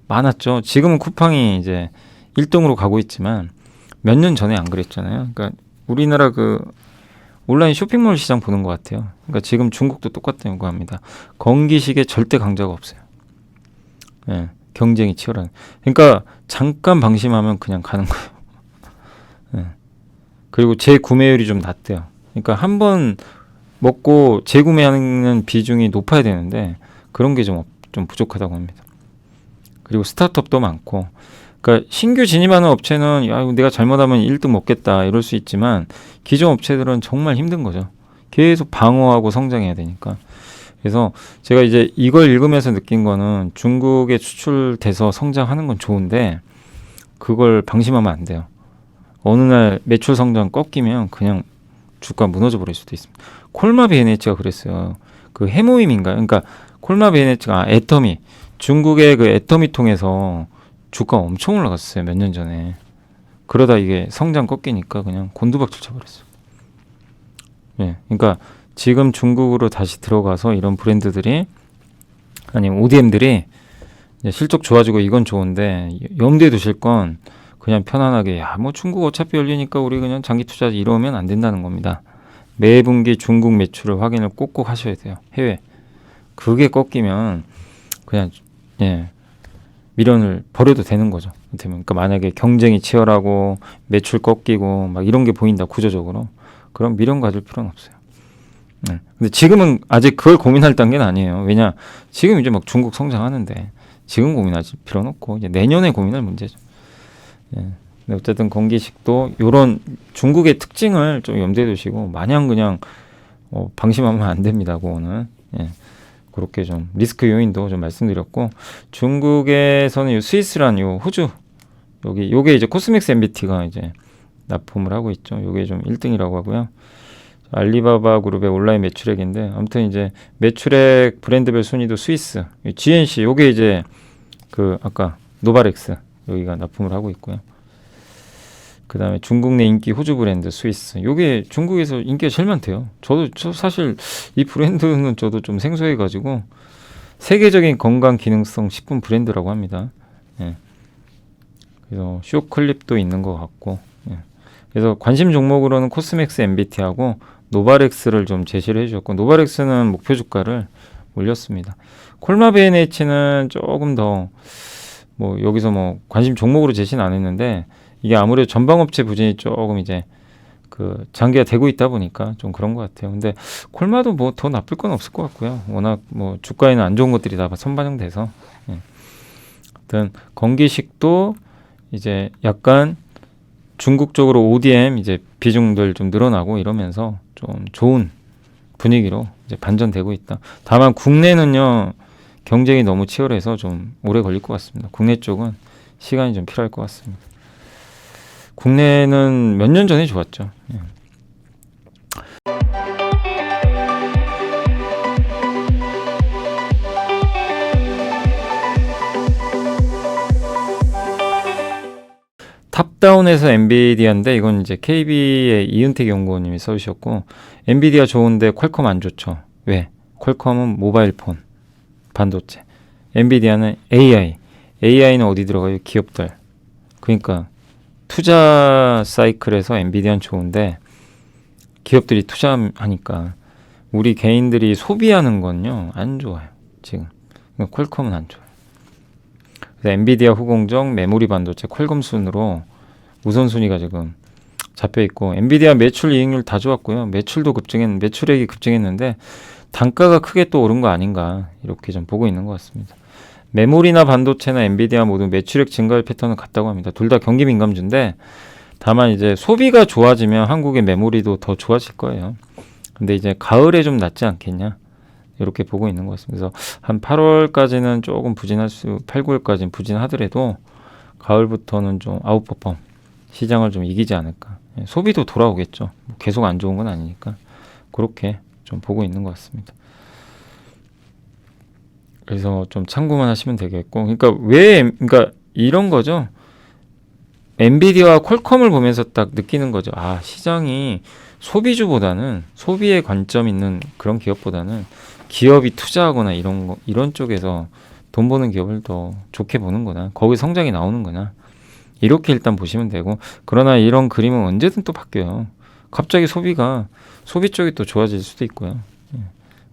많았죠. 지금은 쿠팡이 이제 1등으로 가고 있지만 몇 년 전에 안 그랬잖아요. 그러니까 우리나라 그 온라인 쇼핑몰 시장 보는 것 같아요. 그러니까 지금 중국도 똑같다고 합니다. 건기식에 절대 강자가 없어요. 예, 경쟁이 치열한. 그러니까 잠깐 방심하면 그냥 가는 거예요. 예. 그리고 재구매율이 좀 낮대요. 그러니까 한 번 먹고 재구매하는 비중이 높아야 되는데 그런 게 좀 부족하다고 합니다. 그리고 스타트업도 많고, 그러니까 신규 진입하는 업체는 야, 내가 잘못하면 1등 먹겠다 이럴 수 있지만 기존 업체들은 정말 힘든 거죠. 계속 방어하고 성장해야 되니까. 그래서 제가 이제 이걸 읽으면서 느낀 거는 중국에 수출돼서 성장하는 건 좋은데 그걸 방심하면 안 돼요. 어느 날 매출 성장 꺾이면 그냥 주가 무너져 버릴 수도 있습니다. 콜마 비에네츠가 그랬어요. 그 해모임인가요? 그러니까 콜마 비에네츠가 애터미, 중국의 그 애터미 통해서 주가 엄청 올라갔어요. 몇 년 전에. 그러다 이게 성장 꺾이니까 그냥 곤두박질 쳐버렸어요. 예, 그러니까 지금 중국으로 다시 들어가서 이런 브랜드들이 아니면 ODM들이 실적 좋아지고 이건 좋은데 염두에 두실 건 그냥 편안하게 야, 뭐 중국 어차피 열리니까 우리 그냥 장기 투자 이러면 안 된다는 겁니다. 매 분기 중국 매출을 확인을 꼭꼭 하셔야 돼요. 해외. 그게 꺾이면 그냥 미련을 버려도 되는 거죠. 그러니까 만약에 경쟁이 치열하고 매출 꺾이고 막 이런 게 보인다 구조적으로 그럼 미련 가질 필요는 없어요. 근데 지금은 아직 그걸 고민할 단계는 아니에요. 왜냐 지금 이제 막 중국 성장하는데 지금 고민할 필요는 없고 이제 내년에 고민할 문제죠. 근데 어쨌든 건기식도 이런 중국의 특징을 좀 염두에 두시고 마냥 그냥 방심하면 안 됩니다. 그거는 그렇게 좀 리스크 요인도 좀 말씀드렸고 중국에서는 요 스위스란 요 호주 요게 이제 코스맥스 MBT가 이제 납품을 하고 있죠. 요게 좀 1등이라고 하고요. 알리바바 그룹의 온라인 매출액인데 아무튼 이제 매출액 브랜드별 순위도 스위스, GNC 요게 이제 그 아까 노바렉스 여기가 납품을 하고 있고요. 그 다음에 중국 내 인기 호주 브랜드 스위스 요게 중국에서 인기가 제일 많대요. 저 사실 이 브랜드는 저도 좀 생소해가지고 세계적인 건강 기능성 식품 브랜드라고 합니다. 그래서 쇼클립도 있는 것 같고 그래서 관심 종목으로는 코스맥스 MBT하고 노바렉스를 좀 제시를 해주셨고 노바렉스는 목표 주가를 올렸습니다. 콜마베네치는 조금 더 뭐 여기서 뭐 관심 종목으로 제시는 안 했는데 이게 아무래도 전방업체 부진이 조금 이제 그 장기화 되고 있다 보니까 좀 그런 것 같아요. 근데 콜마도 뭐 더 나쁠 건 없을 것 같고요. 워낙 뭐 주가에는 안 좋은 것들이 다 선반영돼서 아무튼 건기식도 이제 약간 중국 쪽으로 ODM 이제 비중들 좀 늘어나고 이러면서 좀 좋은 분위기로 이제 반전되고 있다. 다만 국내는요 경쟁이 너무 치열해서 좀 오래 걸릴 것 같습니다. 국내 쪽은 시간이 좀 필요할 것 같습니다. 국내는 몇 년 전에 좋았죠. 탑다운에서 엔비디아인데 이건 이제 KB의 이은택 연구원님이 써주셨고 엔비디아 좋은데 퀄컴 안 좋죠. 왜? 퀄컴은 모바일 폰 반도체, 엔비디아는 AI는 어디 들어가요? 기업들. 그러니까 투자 사이클에서 엔비디아는 좋은데 기업들이 투자하니까 우리 개인들이 소비하는 건요 안 좋아요. 지금 그러니까 퀄컴은 안 좋아요. 그래서 엔비디아 후공정 메모리 반도체 퀄컴 순으로 우선순위가 지금 잡혀 있고 엔비디아 매출 이익률 다 좋았고요. 매출액이 급증했는데 단가가 크게 또 오른 거 아닌가 이렇게 좀 보고 있는 것 같습니다. 메모리나 반도체나 엔비디아 모두 매출액 증가할 패턴은 같다고 합니다. 둘 다 경기 민감주인데 다만 이제 소비가 좋아지면 한국의 메모리도 더 좋아질 거예요. 근데 이제 가을에 좀 낫지 않겠냐 이렇게 보고 있는 것 같습니다. 그래서 한 8월까지는 조금 8, 9월까지는 부진하더라도 가을부터는 좀 아웃퍼폼 시장을 좀 이기지 않을까. 소비도 돌아오겠죠. 뭐 계속 안 좋은 건 아니니까 그렇게 좀 보고 있는 것 같습니다. 그래서 좀 참고만 하시면 되겠고, 그러니까 이런 거죠. 엔비디아와 퀄컴을 보면서 딱 느끼는 거죠. 아, 시장이 소비주보다는 소비에 관점 있는 그런 기업보다는 기업이 투자하거나 이런 쪽에서 돈 버는 기업을 더 좋게 보는구나. 거기 성장이 나오는구나. 이렇게 일단 보시면 되고, 그러나 이런 그림은 언제든 또 바뀌어요. 갑자기 소비 쪽이 또 좋아질 수도 있고요.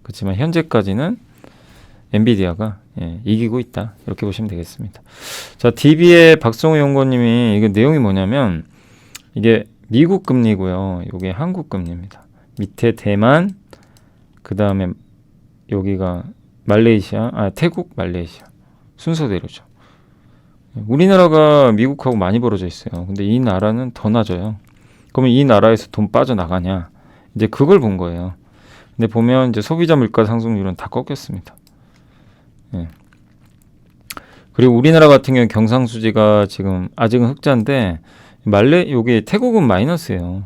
그렇지만 현재까지는 엔비디아가 이기고 있다. 이렇게 보시면 되겠습니다. 자, DB의 박성우 연구원님이 이게 내용이 뭐냐면 이게 미국 금리고요. 이게 한국 금리입니다. 밑에 대만, 그 다음에 여기가 태국, 말레이시아 순서대로죠. 우리나라가 미국하고 많이 벌어져 있어요. 근데 이 나라는 더 낮아요. 그러면 이 나라에서 돈 빠져나가냐? 이제 그걸 본 거예요. 근데 보면 이제 소비자 물가 상승률은 다 꺾였습니다. 그리고 우리나라 같은 경우는 경상수지가 지금 아직은 흑자인데 여기 태국은 마이너스예요.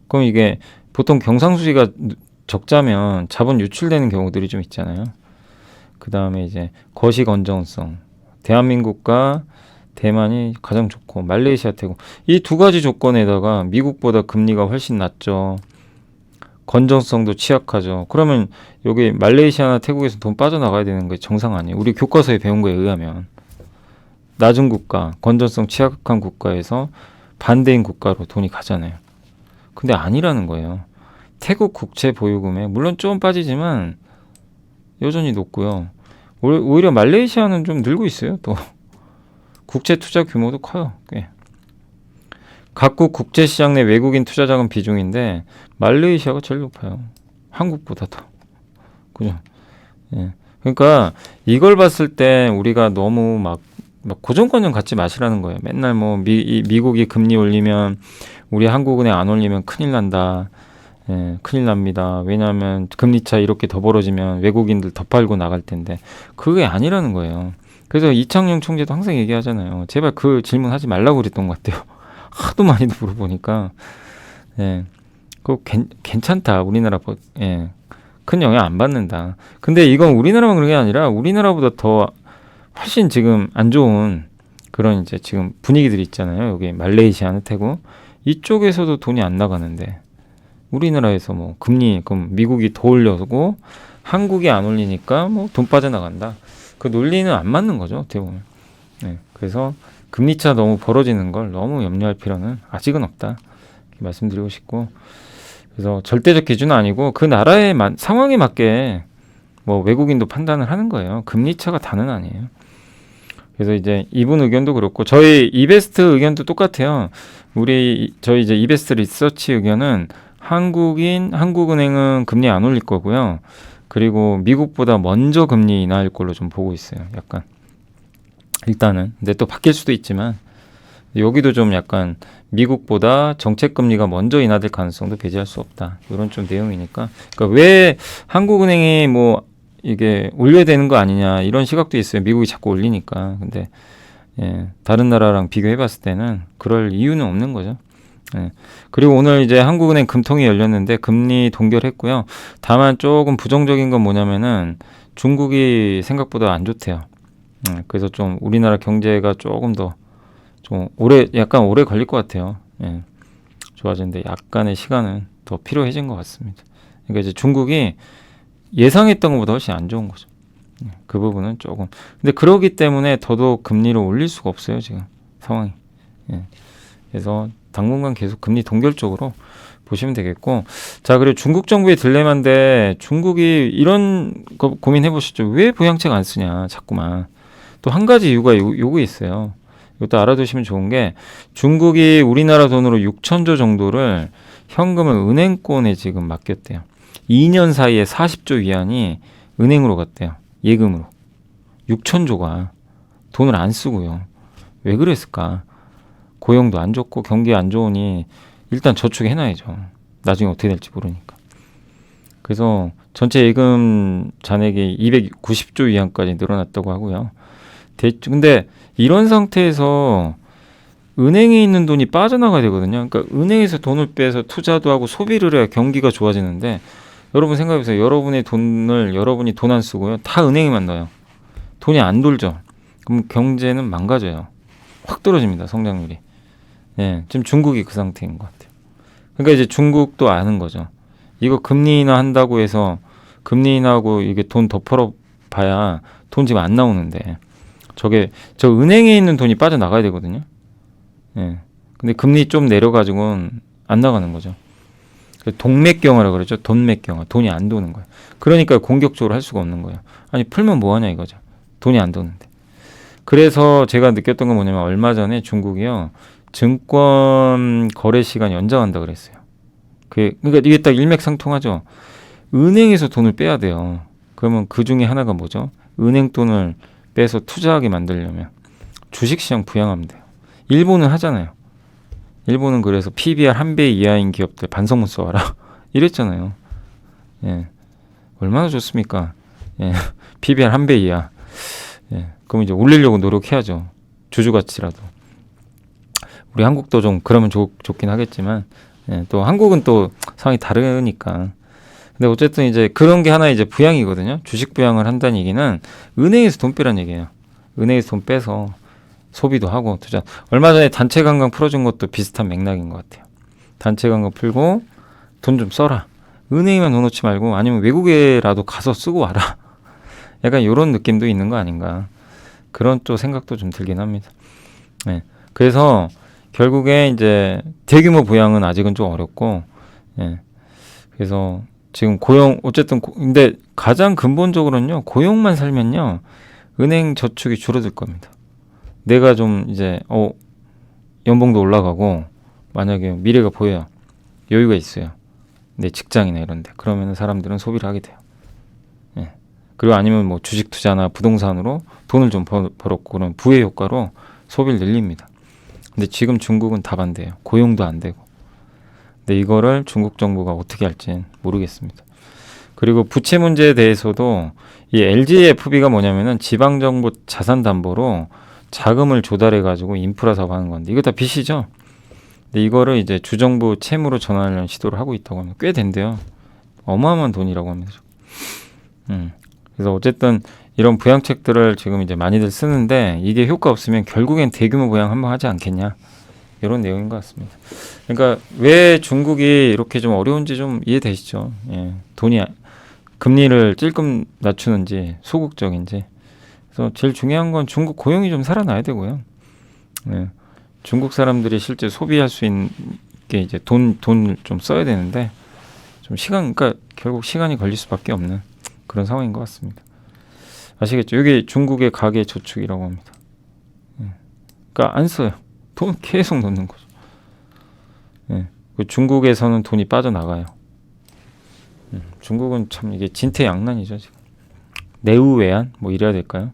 그럼 이게 보통 경상수지가 적자면 자본 유출되는 경우들이 좀 있잖아요. 그 다음에 이제 거시 건전성, 대한민국과 대만이 가장 좋고 말레이시아, 태국 이 두 가지 조건에다가 미국보다 금리가 훨씬 낮죠. 건전성도 취약하죠. 그러면 여기 말레이시아나 태국에서 돈 빠져나가야 되는 게 정상 아니에요. 우리 교과서에 배운 거에 의하면 낮은 국가, 건전성 취약한 국가에서 반대인 국가로 돈이 가잖아요. 근데 아니라는 거예요. 태국 국채 보유금에 물론 좀 빠지지만 여전히 높고요. 오히려 말레이시아는 좀 늘고 있어요. 또 국채 투자 규모도 커요. 꽤. 각국 국제시장 내 외국인 투자자금 비중인데 말레이시아가 제일 높아요. 한국보다도. 그죠? 그러니까 이걸 봤을 때 우리가 너무 막 고정관념 갖지 마시라는 거예요. 맨날 뭐 미국이 금리 올리면 우리 한국은행 안 올리면 큰일 난다. 큰일 납니다. 왜냐하면 금리차 이렇게 더 벌어지면 외국인들 더 팔고 나갈 텐데 그게 아니라는 거예요. 그래서 이창용 총재도 항상 얘기하잖아요. 제발 그 질문 하지 말라고 그랬던 것 같아요. 하도 많이 물어보니까 그거 괜찮다. 우리나라 큰 영향 안 받는다. 근데 이건 우리나라만 그런 게 아니라 우리나라보다 더 훨씬 지금 안 좋은 그런 이제 지금 분위기들이 있잖아요. 여기 말레이시아나 태국 이쪽에서도 돈이 안 나가는데 우리나라에서 뭐 그럼 미국이 더 올려고 한국이 안 올리니까 뭐 돈 빠져나간다. 그 논리는 안 맞는 거죠. 어떻게 보면. 그래서 금리차 너무 벌어지는 걸 너무 염려할 필요는 아직은 없다. 이렇게 말씀드리고 싶고, 그래서 절대적 기준은 아니고 그 나라의 상황에 맞게 뭐 외국인도 판단을 하는 거예요. 금리차가 다는 아니에요. 그래서 이제 이분 의견도 그렇고 저희 이베스트 의견도 똑같아요. 저희 이제 이베스트 리서치 의견은 한국은행은 금리 안 올릴 거고요. 그리고 미국보다 먼저 금리 인하할 걸로 좀 보고 있어요. 약간 일단은. 근데 또 바뀔 수도 있지만 여기도 좀 약간 미국보다 정책 금리가 먼저 인하될 가능성도 배제할 수 없다. 이런 좀 내용이니까. 그러니까 왜 한국은행이 뭐 이게 올려야 되는 거 아니냐 이런 시각도 있어요. 미국이 자꾸 올리니까. 근데 다른 나라랑 비교해 봤을 때는 그럴 이유는 없는 거죠. 그리고 오늘 이제 한국은행 금통이 열렸는데 금리 동결했고요. 다만 조금 부정적인 건 뭐냐면은 중국이 생각보다 안 좋대요. 그래서 좀 우리나라 경제가 조금 더 좀 약간 오래 걸릴 것 같아요. 좋아지는데 약간의 시간은 더 필요해진 것 같습니다. 그러니까 이제 중국이 예상했던 것보다 훨씬 안 좋은 거죠. 그 부분은 조금. 근데 그러기 때문에 더더욱 금리를 올릴 수가 없어요, 지금 상황이. 그래서 당분간 계속 금리 동결 쪽으로 보시면 되겠고. 자, 그리고 중국 정부의 딜레마인데 중국이 이런 거 고민해 보시죠. 왜 부양책 안 쓰냐, 자꾸만. 또 한 가지 이유가 요거 있어요. 이것도 알아두시면 좋은 게 중국이 우리나라 돈으로 6천조 정도를 현금을 은행권에 지금 맡겼대요. 2년 사이에 40조 위안이 은행으로 갔대요. 예금으로. 6천조가 돈을 안 쓰고요. 왜 그랬을까? 고용도 안 좋고 경기 안 좋으니 일단 저축해놔야죠. 나중에 어떻게 될지 모르니까. 그래서 전체 예금 잔액이 290조 이하까지 늘어났다고 하고요. 근데 이런 상태에서 은행에 있는 돈이 빠져나가야 되거든요. 그러니까 은행에서 돈을 빼서 투자도 하고 소비를 해야 경기가 좋아지는데, 여러분 생각해보세요. 여러분의 돈을 여러분이 돈 안 쓰고요. 다 은행에만 넣어요. 돈이 안 돌죠. 그럼 경제는 망가져요. 확 떨어집니다. 성장률이. 예, 지금 중국이 그 상태인 것 같아요. 그러니까 이제 중국도 아는 거죠. 이거 금리 인하 한다고 해서 금리 인하하고 이게 돈 더 벌어봐야 돈 지금 안 나오는데, 저 은행에 있는 돈이 빠져나가야 되거든요. 예. 근데 금리 좀 내려가지고는 안 나가는 거죠. 동맥경화라 그러죠. 돈맥경화. 돈이 안 도는 거예요. 그러니까 공격적으로 할 수가 없는 거예요. 아니, 풀면 뭐하냐 이거죠. 돈이 안 도는데. 그래서 제가 느꼈던 건 뭐냐면, 얼마 전에 중국이요, 증권 거래 시간 연장한다 그랬어요. 그러니까 이게 딱 일맥상통하죠. 은행에서 돈을 빼야 돼요. 그러면 그 중에 하나가 뭐죠? 은행 돈을 빼서 투자하게 만들려면 주식시장 부양하면 돼요. 일본은 하잖아요. 일본은 그래서 PBR 1배 이하인 기업들 반성문 써와라 이랬잖아요. 예, 얼마나 좋습니까? 예, PBR 1배 이하. 예, 그럼 이제 올리려고 노력해야죠. 주주가치라도. 우리 한국도 좀 그러면 좋긴 하겠지만, 예, 또 한국은 또 상황이 다르니까. 근데 어쨌든 이제 그런 게 하나 이제 부양이거든요. 주식 부양을 한다는 얘기는 은행에서 돈 빼라는 얘기예요. 은행에서 돈 빼서 소비도 하고 투자. 얼마 전에 단체 관광 풀어준 것도 비슷한 맥락인 것 같아요. 단체 관광 풀고 돈 좀 써라. 은행에만 넣어놓지 말고 아니면 외국에라도 가서 쓰고 와라. 약간 이런 느낌도 있는 거 아닌가. 그런 또 생각도 좀 들긴 합니다. 네. 그래서 결국에 이제 대규모 부양은 아직은 좀 어렵고, 예. 그래서 지금 고용, 어쨌든, 근데 가장 근본적으로는요, 고용만 살면요, 은행 저축이 줄어들 겁니다. 내가 좀 이제, 연봉도 올라가고, 만약에 미래가 보여요. 여유가 있어요. 내 직장이나 이런데. 그러면 사람들은 소비를 하게 돼요. 예. 그리고 아니면 뭐 주식 투자나 부동산으로 돈을 좀 벌었고, 그런 부의 효과로 소비를 늘립니다. 근데 지금 중국은 다 반대예요. 고용도 안 되고. 근데 이거를 중국 정부가 어떻게 할지는 모르겠습니다. 그리고 부채 문제에 대해서도 이 LGFB가 뭐냐면은 지방정부 자산담보로 자금을 조달해가지고 인프라 사업하는 건데, 이거 다 빚이죠. 근데 이거를 이제 주정부 채무로 전환하려는 시도를 하고 있다고 합니다. 꽤 된대요. 어마어마한 돈이라고 합니다. 그래서 어쨌든 이런 부양책들을 지금 이제 많이들 쓰는데, 이게 효과 없으면 결국엔 대규모 부양 한번 하지 않겠냐, 이런 내용인 것 같습니다. 그러니까 왜 중국이 이렇게 좀 어려운지 좀 이해되시죠? 예, 돈이 금리를 찔끔 낮추는지 소극적인지. 그래서 제일 중요한 건 중국 고용이 좀 살아나야 되고요. 예, 중국 사람들이 실제 소비할 수 있게 이제 돈을 좀 써야 되는데, 좀 그러니까 결국 시간이 걸릴 수밖에 없는 그런 상황인 것 같습니다. 아시겠죠? 여기 중국의 가계 저축이라고 합니다. 그러니까 안 써요. 돈 계속 넣는 거죠. 예. 중국에서는 돈이 빠져나가요. 중국은 참 이게 진퇴양난이죠, 지금. 내후외환 뭐 이래야 될까요?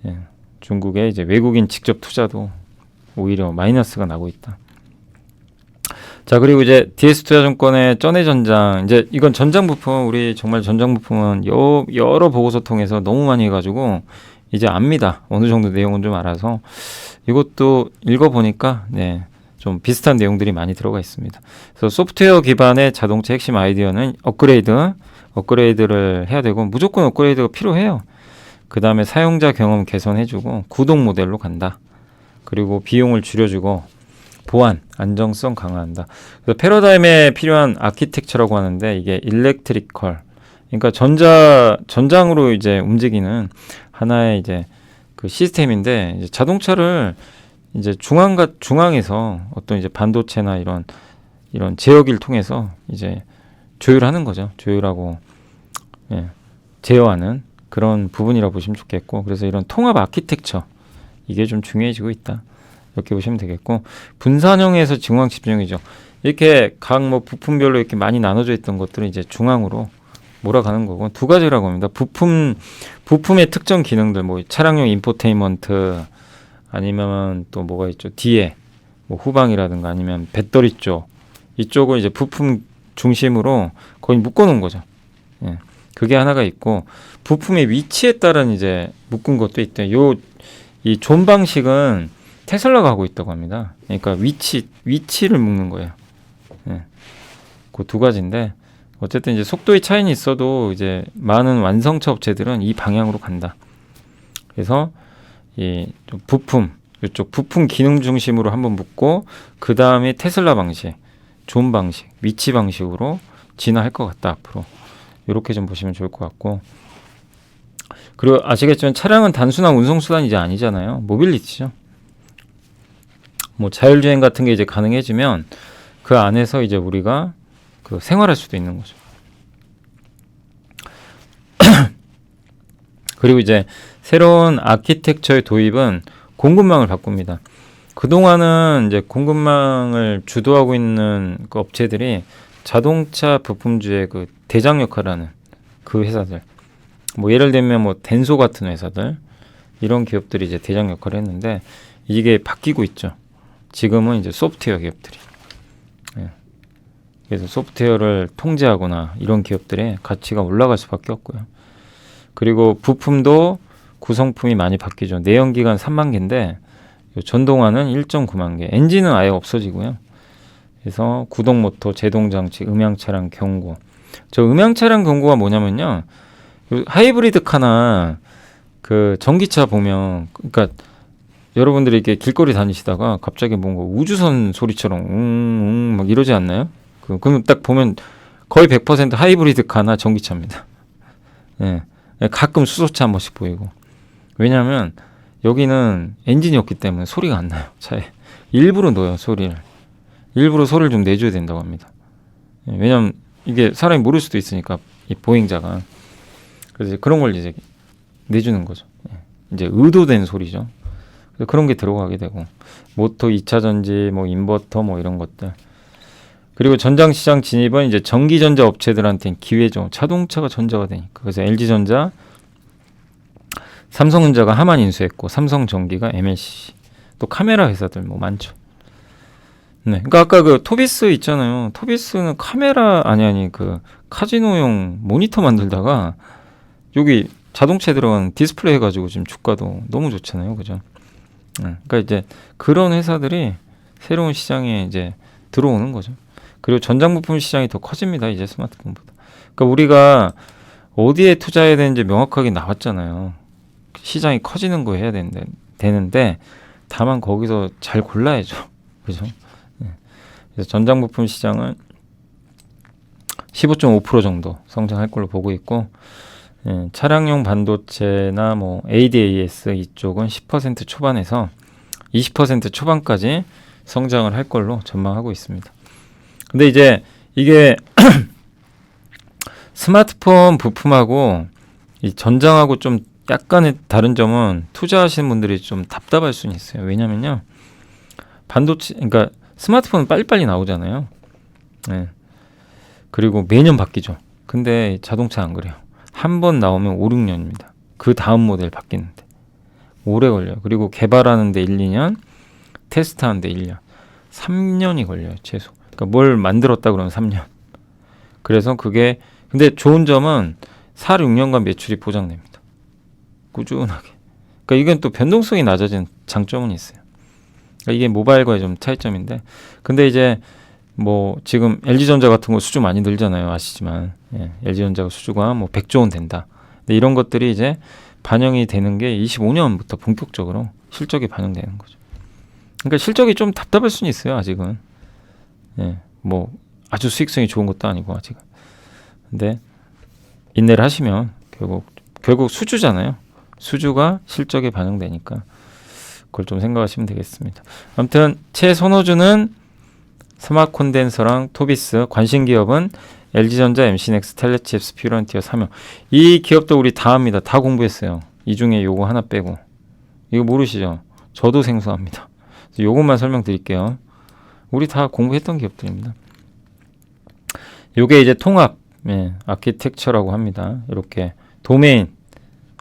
예. 중국에 이제 외국인 직접 투자도 오히려 마이너스가 나고 있다. 자, 그리고 이제 DS투자증권의 쩐해전장, 이제 이건 전장 부품, 우리 정말 전장 부품은 여러 보고서 통해서 너무 많이 해가지고 이제 압니다. 어느 정도 내용은 좀 알아서. 이것도 읽어보니까 네, 좀 비슷한 내용들이 많이 들어가 있습니다. 그래서 소프트웨어 기반의 자동차 핵심 아이디어는 업그레이드를 해야 되고, 무조건 업그레이드가 필요해요. 그 다음에 사용자 경험 개선해주고 구독 모델로 간다. 그리고 비용을 줄여주고 보안, 안정성 강화한다. 그래서 패러다임에 필요한 아키텍처라고 하는데, 이게 일렉트리컬, 그러니까 전장으로 이제 움직이는 하나의 이제 그 시스템인데, 이제 자동차를 이제 중앙에서 어떤 이제 반도체나 이런 제어기를 통해서 이제 조율하는 거죠. 조율하고, 예, 제어하는 그런 부분이라고 보시면 좋겠고, 그래서 이런 통합 아키텍처, 이게 좀 중요해지고 있다. 이렇게 보시면 되겠고, 분산형에서 중앙 집중이죠. 이렇게 각 뭐 부품별로 이렇게 많이 나눠져 있던 것들은 이제 중앙으로 몰아가는 거고 두 가지라고 합니다. 부품의 특정 기능들 뭐 차량용 인포테인먼트 아니면 또 뭐가 있죠? 뒤에 뭐 후방이라든가 아니면 배터리 쪽 이쪽을 이제 부품 중심으로 거의 묶어 놓은 거죠. 예. 그게 하나가 있고 부품의 위치에 따른 이제 묶은 것도 있대요. 이 존 방식은 테슬라가 하고 있다고 합니다. 그러니까 위치를 묶는 거예요. 예. 그 두 가지인데 어쨌든 이제 속도의 차이는 있어도 이제 많은 완성차 업체들은 이 방향으로 간다. 그래서 이 부품 이쪽 부품 기능 중심으로 한번 묶고 그 다음에 테슬라 방식, 존 방식, 위치 방식으로 진화할 것 같다 앞으로. 이렇게 좀 보시면 좋을 것 같고. 그리고 아시겠지만 차량은 단순한 운송수단이 이제 아니잖아요. 모빌리티죠. 뭐 자율주행 같은 게 이제 가능해지면 그 안에서 이제 우리가 그 생활할 수도 있는 거죠. 그리고 이제 새로운 아키텍처의 도입은 공급망을 바꿉니다. 그동안은 이제 공급망을 주도하고 있는 그 업체들이 자동차 부품주의 그 대장 역할을 하는 그 회사들. 뭐 예를 들면 뭐 덴소 같은 회사들 이런 기업들이 이제 대장 역할을 했는데 이게 바뀌고 있죠. 지금은 이제 소프트웨어 기업들이. 예. 그래서 소프트웨어를 통제하거나 이런 기업들의 가치가 올라갈 수밖에 없고요. 그리고 부품도 구성품이 많이 바뀌죠. 내연기관 3만 개인데 전동화는 1.9만 개. 엔진은 아예 없어지고요. 그래서 구동 모터, 제동 장치, 음향 차량 경고. 저 음향 차량 경고가 뭐냐면요. 하이브리드 카나 그 전기차 보면 그러니까 여러분들이 이렇게 길거리 다니시다가 갑자기 뭔가 우주선 소리처럼 막 이러지 않나요? 그러면 딱 보면 거의 100% 하이브리드 카나 전기차입니다. 예. 가끔 수소차 한 번씩 보이고. 왜냐하면 여기는 엔진이 없기 때문에 소리가 안 나요. 차에. 일부러 넣어요, 소리를. 일부러 소리를 좀 내줘야 된다고 합니다. 예. 왜냐하면 이게 사람이 모를 수도 있으니까 이 보행자가. 그래서 그런 걸 이제 내주는 거죠. 예. 이제 의도된 소리죠. 그래서 그런 게 들어가게 되고 모터 2차 전지, 뭐 인버터, 뭐 이런 것들. 그리고 전장시장 진입은 이제 전기전자 업체들한테는 기회죠. 자동차가 전자가 되니까. 그래서 LG전자, 삼성전자가 하만 인수했고 삼성전기가 MLCC. 또 카메라 회사들 뭐 많죠. 네, 그러니까 아까 그 토비스 있잖아요. 토비스는 카메라 아니 그 카지노용 모니터 만들다가 여기 자동차에 들어간 디스플레이 해가지고 지금 주가도 너무 좋잖아요, 그죠? 그러니까 이제 그런 회사들이 새로운 시장에 이제 들어오는 거죠. 그리고 전장 부품 시장이 더 커집니다. 이제 스마트폰보다. 그러니까 우리가 어디에 투자해야 되는지 명확하게 나왔잖아요. 시장이 커지는 거 해야 되는데 다만 거기서 잘 골라야죠. 그죠? 네. 그래서 전장 부품 시장은 15.5% 정도 성장할 걸로 보고 있고 예, 차량용 반도체나 뭐 ADAS 이쪽은 10% 초반에서 20% 초반까지 성장을 할 걸로 전망하고 있습니다. 근데 이제 이게 스마트폰 부품하고 이 전장하고 좀 약간의 다른 점은 투자하시는 분들이 좀 답답할 수는 있어요. 왜냐면요. 반도체, 그러니까 스마트폰은 빨리빨리 나오잖아요. 네. 그리고 매년 바뀌죠. 근데 자동차 안 그래요. 한 번 나오면 5, 6년입니다. 그 다음 모델 바뀌는데. 오래 걸려요. 그리고 개발하는데 1, 2년, 테스트하는데 1년. 3년이 걸려요. 최소. 그러니까 뭘 만들었다 그러면 3년. 그래서 그게 근데 좋은 점은 4, 6년간 매출이 보장됩니다. 꾸준하게. 그러니까 이건 또 변동성이 낮아진 장점은 있어요. 그러니까 이게 모바일과의 좀 차이점인데 근데 이제 뭐 지금 LG전자 같은 거 수주 많이 늘잖아요. 아시지만 예, LG전자가 수주가 뭐 100조 원 된다. 근데 이런 것들이 이제 반영이 되는 게 25년부터 본격적으로 실적이 반영되는 거죠. 그러니까 실적이 좀 답답할 수는 있어요. 아직은. 예, 뭐 아주 수익성이 좋은 것도 아니고 아직은. 근데 인내를 하시면 결국 수주잖아요. 수주가 실적에 반영되니까 그걸 좀 생각하시면 되겠습니다. 아무튼 최선호주는 스마트 콘덴서랑 토비스, 관심 기업은 LG전자, MC넥스, 텔레칩스, 퓨런티어, 삼성. 이 기업도 우리 다 합니다. 다 공부했어요. 이 중에 요거 하나 빼고. 이거 모르시죠? 저도 생소합니다. 그래서 요것만 설명드릴게요. 우리 다 공부했던 기업들입니다. 요게 이제 통합, 예, 아키텍처라고 합니다. 이렇게 도메인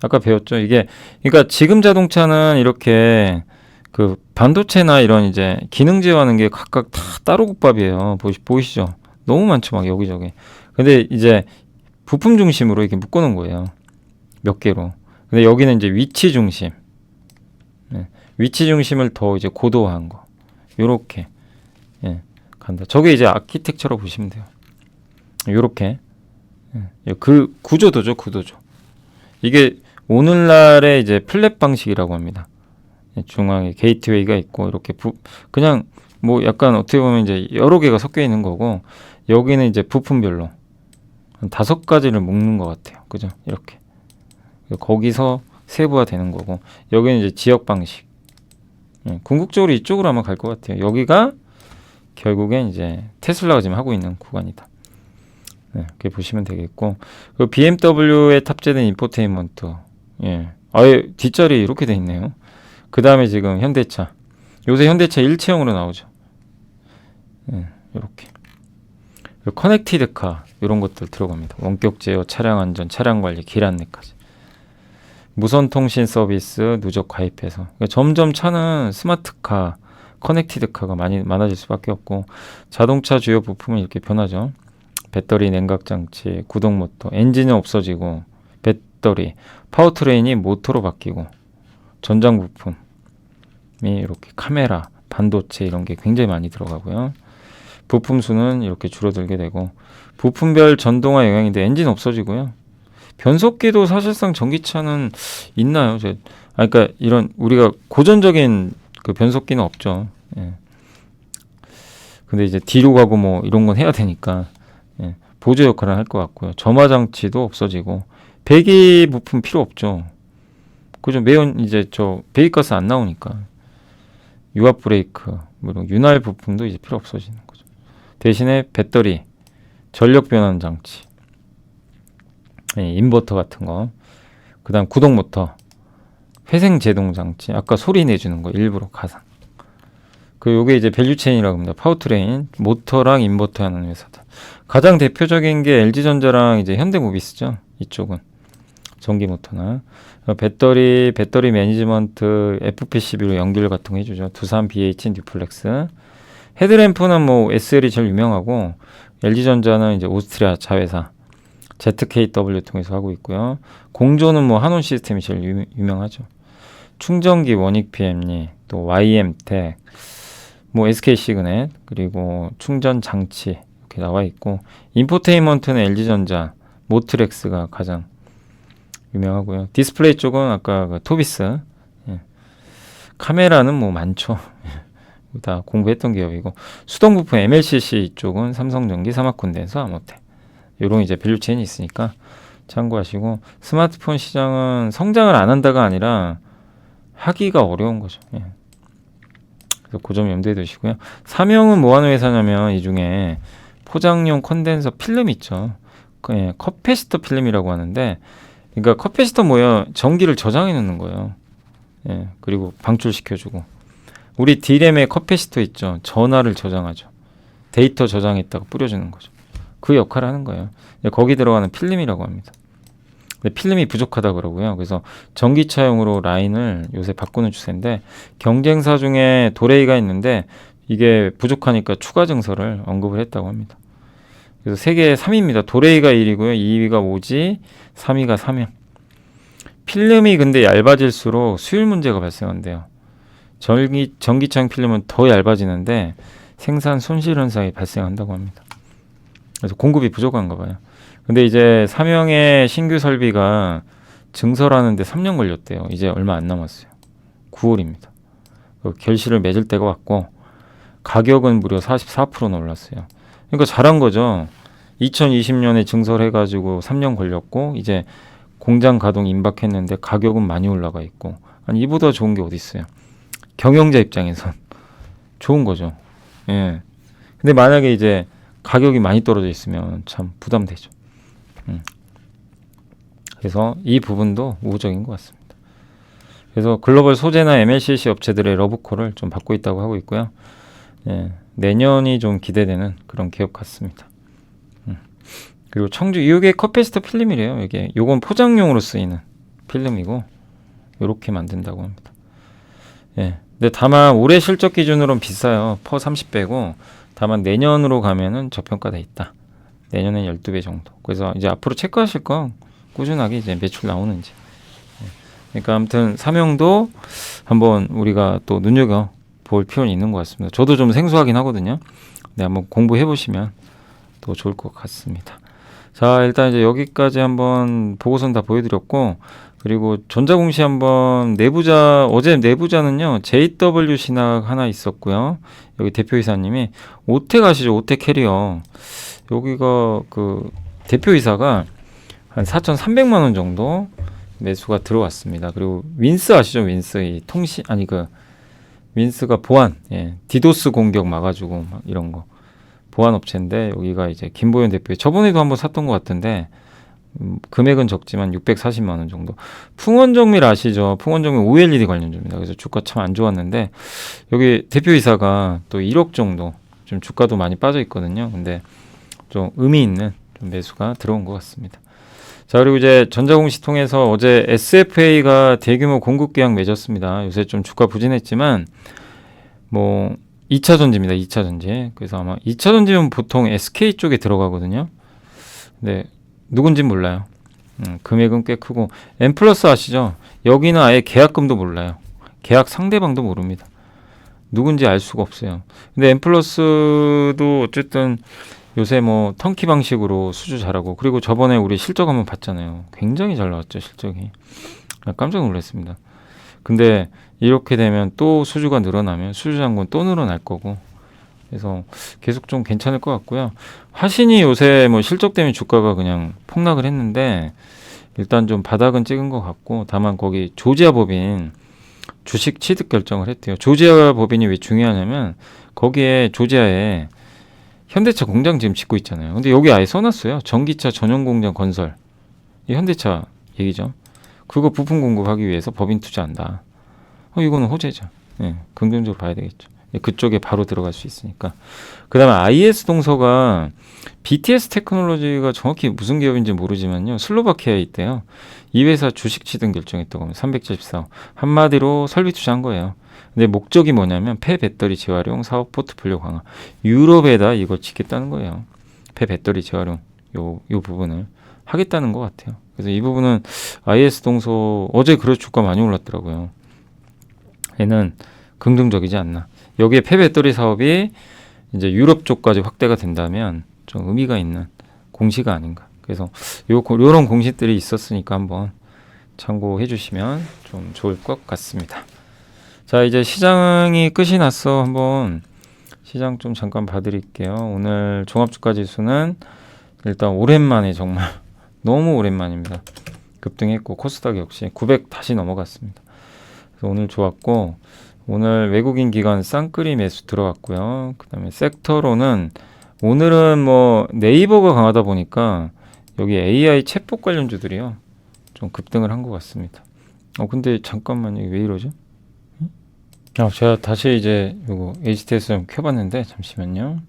아까 배웠죠. 이게 그러니까 지금 자동차는 이렇게 그 반도체나 이런 이제 기능 제어하는 게 각각 다 따로 국밥이에요. 보이시죠? 너무 많죠, 막 여기저기. 근데 이제 부품 중심으로 이렇게 묶어놓은 거예요. 몇 개로. 근데 여기는 이제 위치 중심. 예, 위치 중심을 더 이제 고도화한 거. 요렇게 예, 간다. 저게 이제 아키텍처로 보시면 돼요. 요렇게 그 구조도죠, 구도죠. 이게 오늘날의 이제 플랫 방식이라고 합니다. 중앙에 게이트웨이가 있고 이렇게 그냥 뭐 약간 어떻게 보면 이제 여러 개가 섞여 있는 거고 여기는 이제 부품별로 한 5가지를 묶는 것 같아요. 그죠? 이렇게 거기서 세부화 되는 거고 여기는 이제 지역 방식. 궁극적으로 이쪽으로 아마 갈 것 같아요. 여기가 결국엔 이제 테슬라가 지금 하고 있는 구간이다. 이렇게 보시면 되겠고 그 BMW에 탑재된 인포테인먼트. 예. 아예 뒷자리 이렇게 돼 있네요. 그 다음에 지금 현대차. 요새 현대차 일체형으로 나오죠. 이렇게. 커넥티드카 이런 것들 들어갑니다. 원격 제어, 차량 안전, 차량 관리, 길 안내까지. 무선 통신 서비스 누적 가입해서 그러니까 점점 차는 스마트카, 커넥티드카가 많아질 수밖에 없고 자동차 주요 부품은 이렇게 변하죠. 배터리, 냉각장치, 구동모터, 엔진은 없어지고 배터리, 파워트레인이 모터로 바뀌고 전장 부품이 이렇게 카메라, 반도체 이런 게 굉장히 많이 들어가고요. 부품 수는 이렇게 줄어들게 되고 부품별 전동화 영향인데 엔진 없어지고요. 변속기도 사실상 전기차는 있나요? 그러니까 이런 우리가 고전적인 그 변속기는 없죠. 예. 근데 이제 뒤로 가고 뭐 이런 건 해야 되니까 예. 보조 역할을 할 것 같고요. 점화 장치도 없어지고 배기 부품 필요 없죠. 그죠? 매연 이제 저 배기가스 안 나오니까 유압 브레이크, 뭐 이런 윤활 부품도 이제 필요 없어지는 거죠. 대신에 배터리, 전력 변환 장치, 인버터 같은 거, 그다음 구동 모터, 회생 제동 장치, 아까 소리 내주는 거 일부러 가상. 요게 이제 밸류체인이라고 합니다. 파워트레인, 모터랑 인버터 하는 회사들. 가장 대표적인 게 LG전자랑 이제 현대모비스죠. 이쪽은 전기 모터나 배터리 매니지먼트, FPCB로 연결 같은 거 해주죠. 두산, BH, 뉴플렉스. 헤드램프는 뭐 SL이 제일 유명하고 LG전자는 이제 오스트리아 자회사 ZKW 통해서 하고 있고요. 공조는 뭐 한온 시스템이 제일 유명하죠. 충전기 원익 PM리, 또 YM텍, 뭐 SK 시그넷, 그리고 충전 장치 이렇게 나와 있고 인포테인먼트는 LG전자, 모트렉스가 가장 유명하고요. 디스플레이 쪽은 아까 그 토비스, 카메라는 뭐 많죠. 다 공부했던 기업이고 수동 부품 MLCC 쪽은 삼성전기, 삼화콘덴서, 아모텍. 요런 이제 밸류체인이 있으니까 참고하시고 스마트폰 시장은 성장을 안 한다가 아니라 하기가 어려운 거죠. 그래서 그 점 염두에 두시고요. 삼형은 뭐 하는 회사냐면 이 중에 포장용 컨덴서 필름 있죠. 컵패시터 필름이라고 하는데 그러니까 컵패시터 뭐예요? 전기를 저장해 놓는 거예요. 그리고 방출시켜주고 우리 D램에 컵패시터 있죠. 전화를 저장하죠. 데이터 저장했다가 뿌려주는 거죠. 그 역할을 하는 거예요. 거기 들어가는 필름이라고 합니다. 근데 필름이 부족하다 그러고요. 그래서 전기차용으로 라인을 요새 바꾸는 추세인데 경쟁사 중에 도레이가 있는데 이게 부족하니까 추가 증설을 언급을 했다고 합니다. 그래서 세계 3위입니다. 도레이가 1위고요. 2위가 오지, 3위가 삼형. 필름이 근데 얇아질수록 수율 문제가 발생한대요. 전기차용 필름은 더 얇아지는데 생산 손실 현상이 발생한다고 합니다. 그래서 공급이 부족한가 봐요. 근데 이제 삼형의 신규 설비가 증설하는데 3년 걸렸대요. 이제 얼마 안 남았어요. 9월입니다. 결실을 맺을 때가 왔고 가격은 무려 44%나 올랐어요. 그러니까 잘한 거죠. 2020년에 증설해가지고 3년 걸렸고 이제 공장 가동 임박했는데 가격은 많이 올라가 있고 아니 이보다 좋은 게 어디 있어요. 경영자 입장에선 좋은 거죠. 예. 근데 만약에 이제 가격이 많이 떨어져 있으면 참 부담되죠. 그래서 이 부분도 우호적인 것 같습니다. 그래서 글로벌 소재나 MLCC 업체들의 러브콜을 좀 받고 있다고 하고 있고요. 내년이 좀 기대되는 그런 기업 같습니다. 그리고 청주 이게 커피스터 필름이래요. 이게 요건 포장용으로 쓰이는 필름이고 요렇게 만든다고 합니다. 예. 근데 다만 올해 실적 기준으로는 비싸요. 퍼 30배고 다만 내년으로 가면은 저평가돼 있다. 내년엔 12배 정도. 그래서 이제 앞으로 체크하실 거 꾸준하게 이제 매출 나오는지. 그러니까 아무튼 삼형도 한번 우리가 또 눈여겨 볼 필요는 있는 것 같습니다. 저도 좀 생소하긴 하거든요. 네, 한번 공부해 보시면 더 좋을 것 같습니다. 자, 일단 이제 여기까지 한번 보고서는 다 보여드렸고, 그리고 전자공시 한번 내부자, 어제 내부자는요, JW 신학 하나 있었고요. 여기 대표이사님이 오텍 아시죠? 오텍 캐리어. 여기가 그 대표이사가 한 4,300만 원 정도 매수가 들어왔습니다. 그리고 윈스 아시죠? 윈스 이 통신 아니 그 윈스가 보안, 예, 디도스 공격 막아주고 막 이런 거 보안 업체인데 여기가 이제 김보현 대표 저번에도 한번 샀던 것 같은데 금액은 적지만 640만 원 정도. 풍원정밀 아시죠? 풍원정밀 OLED 관련주입니다. 그래서 주가 참 안 좋았는데 여기 대표이사가 또 1억 정도 좀 주가도 많이 빠져 있거든요. 근데 좀 의미 있는 좀 매수가 들어온 것 같습니다. 자, 그리고 이제 전자공시 통해서 어제 SFA가 대규모 공급 계약 맺었습니다. 요새 좀 주가 부진했지만 뭐 2차 전지입니다. 2차 전지. 그래서 아마 2차 전지면 보통 SK 쪽에 들어가거든요. 근데 누군진 몰라요. 금액은 꽤 크고 엠플러스 아시죠? 여기는 아예 계약금도 몰라요. 계약 상대방도 모릅니다. 누군지 알 수가 없어요. 근데 엠플러스도 어쨌든 요새 뭐 턴키 방식으로 수주 잘하고 그리고 저번에 우리 실적 한번 봤잖아요. 굉장히 잘 나왔죠, 실적이. 깜짝 놀랐습니다. 근데 이렇게 되면 또 수주가 늘어나면 수주 잔고는 또 늘어날 거고 그래서 계속 좀 괜찮을 것 같고요. 화신이 요새 뭐 실적 때문에 주가가 그냥 폭락을 했는데 일단 좀 바닥은 찍은 것 같고 다만 거기 조지아 법인 주식 취득 결정을 했대요. 조지아 법인이 왜 중요하냐면 거기에 조지아에 현대차 공장 지금 짓고 있잖아요. 근데 여기 아예 써놨어요. 전기차 전용 공장 건설. 이 현대차 얘기죠. 그거 부품 공급하기 위해서 법인 투자한다. 이거는 호재죠. 예, 긍정적으로 봐야 되겠죠. 그쪽에 바로 들어갈 수 있으니까. 그 다음에 IS 동서가 BTS 테크놀로지가 정확히 무슨 기업인지 모르지만요. 슬로바키아에 있대요. 이 회사 주식 취득 결정했다고 하면 374억. 한마디로 설비 투자한 거예요. 근데 목적이 뭐냐면 폐배터리 재활용 사업 포트폴리오 강화. 유럽에다 이걸 짓겠다는 거예요. 폐배터리 재활용 요 부분을 하겠다는 것 같아요. 그래서 이 부분은 IS 동서 어제 그래 주가 많이 올랐더라고요. 얘는 긍정적이지 않나. 여기에 폐배터리 사업이 이제 유럽 쪽까지 확대가 된다면 좀 의미가 있는 공시가 아닌가. 그래서 요런 공시들이 있었으니까 한번 참고해 주시면 좀 좋을 것 같습니다. 자, 이제 시장이 끝이 났어. 한번 시장 좀 잠깐 봐드릴게요. 오늘 종합주가 지수는 일단 오랜만에 정말 너무 오랜만입니다. 급등했고 코스닥 역시 900 다시 넘어갔습니다. 그래서 오늘 좋았고 오늘 외국인 기관 쌍끌이 매수 들어갔고요. 그 다음에 섹터로는 오늘은 뭐 네이버가 강하다 보니까 여기 AI 챗봇 관련주들이요. 좀 급등을 한 것 같습니다. 근데 잠깐만요. 왜 이러죠? 제가 다시 이제 요거 HTS 좀 켜봤는데 잠시만요.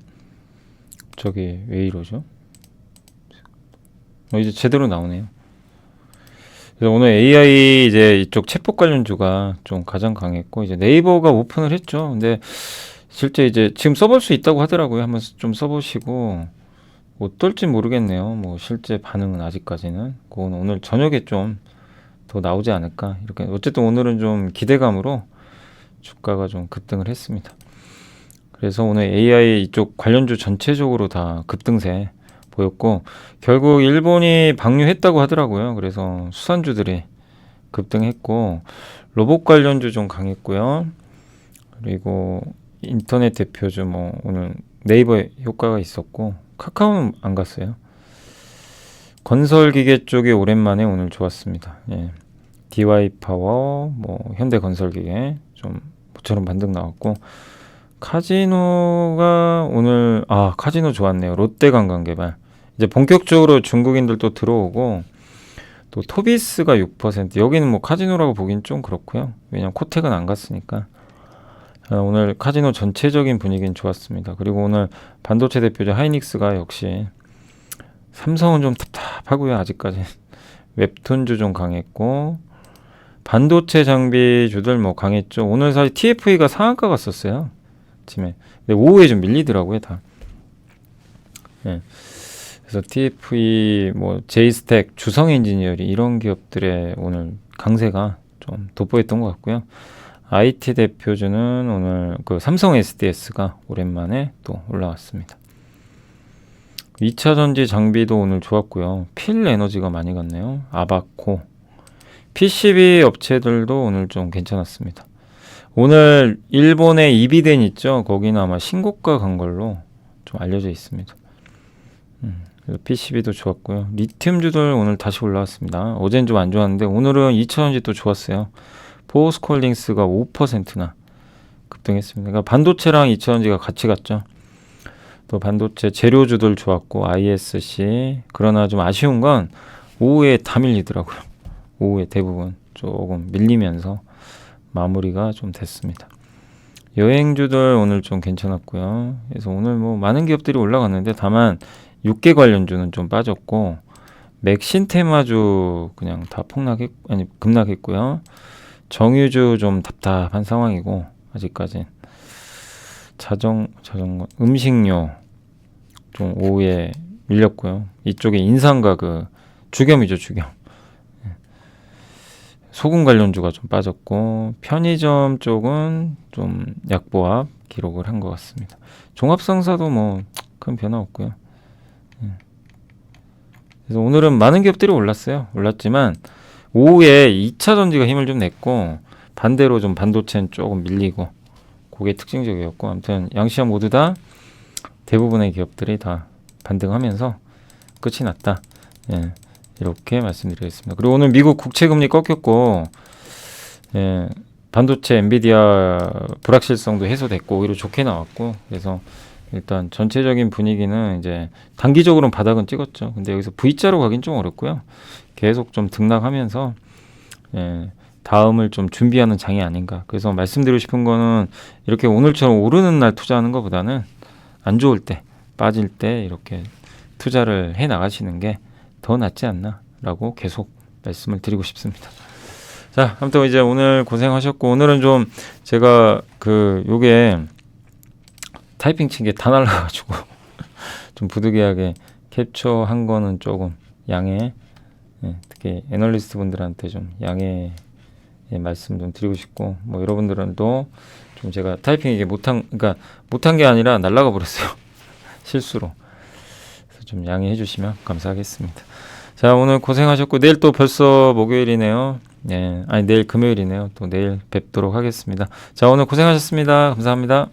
저기 왜 이러죠? 이제 제대로 나오네요. 그래서 오늘 AI 이제 이쪽 챗봇 관련주가 좀 가장 강했고 이제 네이버가 오픈을 했죠. 근데 실제 이제 지금 써볼 수 있다고 하더라고요. 한번 좀 써보시고 어떨지 모르겠네요. 뭐 실제 반응은 아직까지는 그건 오늘 저녁에 좀 더 나오지 않을까 이렇게. 어쨌든 오늘은 좀 기대감으로 주가가 좀 급등을 했습니다. 그래서 오늘 AI 이쪽 관련주 전체적으로 다 급등세 보였고 결국 일본이 방류했다고 하더라고요. 그래서 수산주들이 급등했고 로봇 관련주 좀 강했고요. 그리고 인터넷 대표주 뭐 오늘 네이버에 효과가 있었고 카카오는 안 갔어요. 건설기계 쪽이 오랜만에 오늘 좋았습니다. 예. DY파워, 뭐 현대건설기계 좀 모처럼 반등 나왔고 카지노가 오늘 카지노 좋았네요. 롯데관광개발 이제 본격적으로 중국인들도 들어오고 또 토비스가 6% 여기는 뭐 카지노라고 보긴 좀 그렇고요. 왜냐면 코텍은 안 갔으니까 오늘 카지노 전체적인 분위기는 좋았습니다. 그리고 오늘 반도체 대표주 하이닉스가 역시 삼성은 좀 답답하고요. 아직까지 웹툰주 좀 강했고 반도체 장비주들 뭐 강했죠. 오늘 사실 TFE가 상한가 갔었어요. 아침에. 근데 오후에 좀 밀리더라고요, 다. 예. 그래서 TFE, 뭐 J스택, 주성 엔지니어링 이런 기업들의 오늘 강세가 좀 돋보였던 것 같고요. IT 대표주는 오늘 그 삼성 SDS가 오랜만에 또 올라왔습니다. 2차 전지 장비도 오늘 좋았고요. 필 에너지가 많이 갔네요. 아바코. PCB 업체들도 오늘 좀 괜찮았습니다. 오늘 일본의 이비덴 있죠? 거기는 아마 신고가 간 걸로 좀 알려져 있습니다. PCB도 좋았고요. 리튬주들 오늘 다시 올라왔습니다. 어제는 좀 안 좋았는데 오늘은 2차전지 또 좋았어요. 포스코홀딩스가 5%나 급등했습니다. 그러니까 반도체랑 2차전지가 같이 갔죠. 또 반도체 재료주들 좋았고 ISC. 그러나 좀 아쉬운 건 오후에 다 밀리더라고요. 오후에 대부분 조금 밀리면서 마무리가 좀 됐습니다. 여행주들 오늘 좀 괜찮았고요. 그래서 오늘 뭐 많은 기업들이 올라갔는데 다만 6개 관련주는 좀 빠졌고 맥신 테마주 그냥 다 급락했고요. 정유주 좀 답답한 상황이고 아직까지 자전거 음식료 좀 오후에 밀렸고요. 이쪽에 인상가 그 주겸이죠, 주겸. 소금 관련주가 좀 빠졌고 편의점 쪽은 좀 약보합 기록을 한 것 같습니다. 종합상사도 뭐 큰 변화 없고요. 그래서 오늘은 많은 기업들이 올랐지만 오후에 2차 전지가 힘을 좀 냈고 반대로 좀 반도체는 조금 밀리고 그게 특징적이었고 아무튼 양시장 모두 다 대부분의 기업들이 다 반등하면서 끝이 났다. 예, 이렇게 말씀드리겠습니다. 그리고 오늘 미국 국채금리 꺾였고 예, 반도체 엔비디아 불확실성도 해소됐고 오히려 좋게 나왔고 그래서 일단 전체적인 분위기는 이제 단기적으로는 바닥은 찍었죠. 근데 여기서 V자로 가긴 좀 어렵고요. 계속 좀 등락하면서 예, 다음을 좀 준비하는 장이 아닌가. 그래서 말씀드리고 싶은 거는 이렇게 오늘처럼 오르는 날 투자하는 것보다는 안 좋을 때, 빠질 때 이렇게 투자를 해 나가시는 게 더 낫지 않나라고 계속 말씀을 드리고 싶습니다. 자, 아무튼 이제 오늘 고생하셨고 오늘은 좀 제가 요게 타이핑 친 게 다 날라가지고 좀 부득이하게 캡처한 거는 조금 양해, 특히 애널리스트 분들한테 좀 양해 말씀 좀 드리고 싶고 뭐 여러분들은도 좀 제가 타이핑 이게 못한 게 아니라 날라가 버렸어요. 실수로. 그래서 좀 양해해 주시면 감사하겠습니다. 자, 오늘 고생하셨고 내일 또 벌써 목요일이네요. 내일 금요일이네요. 또 내일 뵙도록 하겠습니다. 자, 오늘 고생하셨습니다. 감사합니다.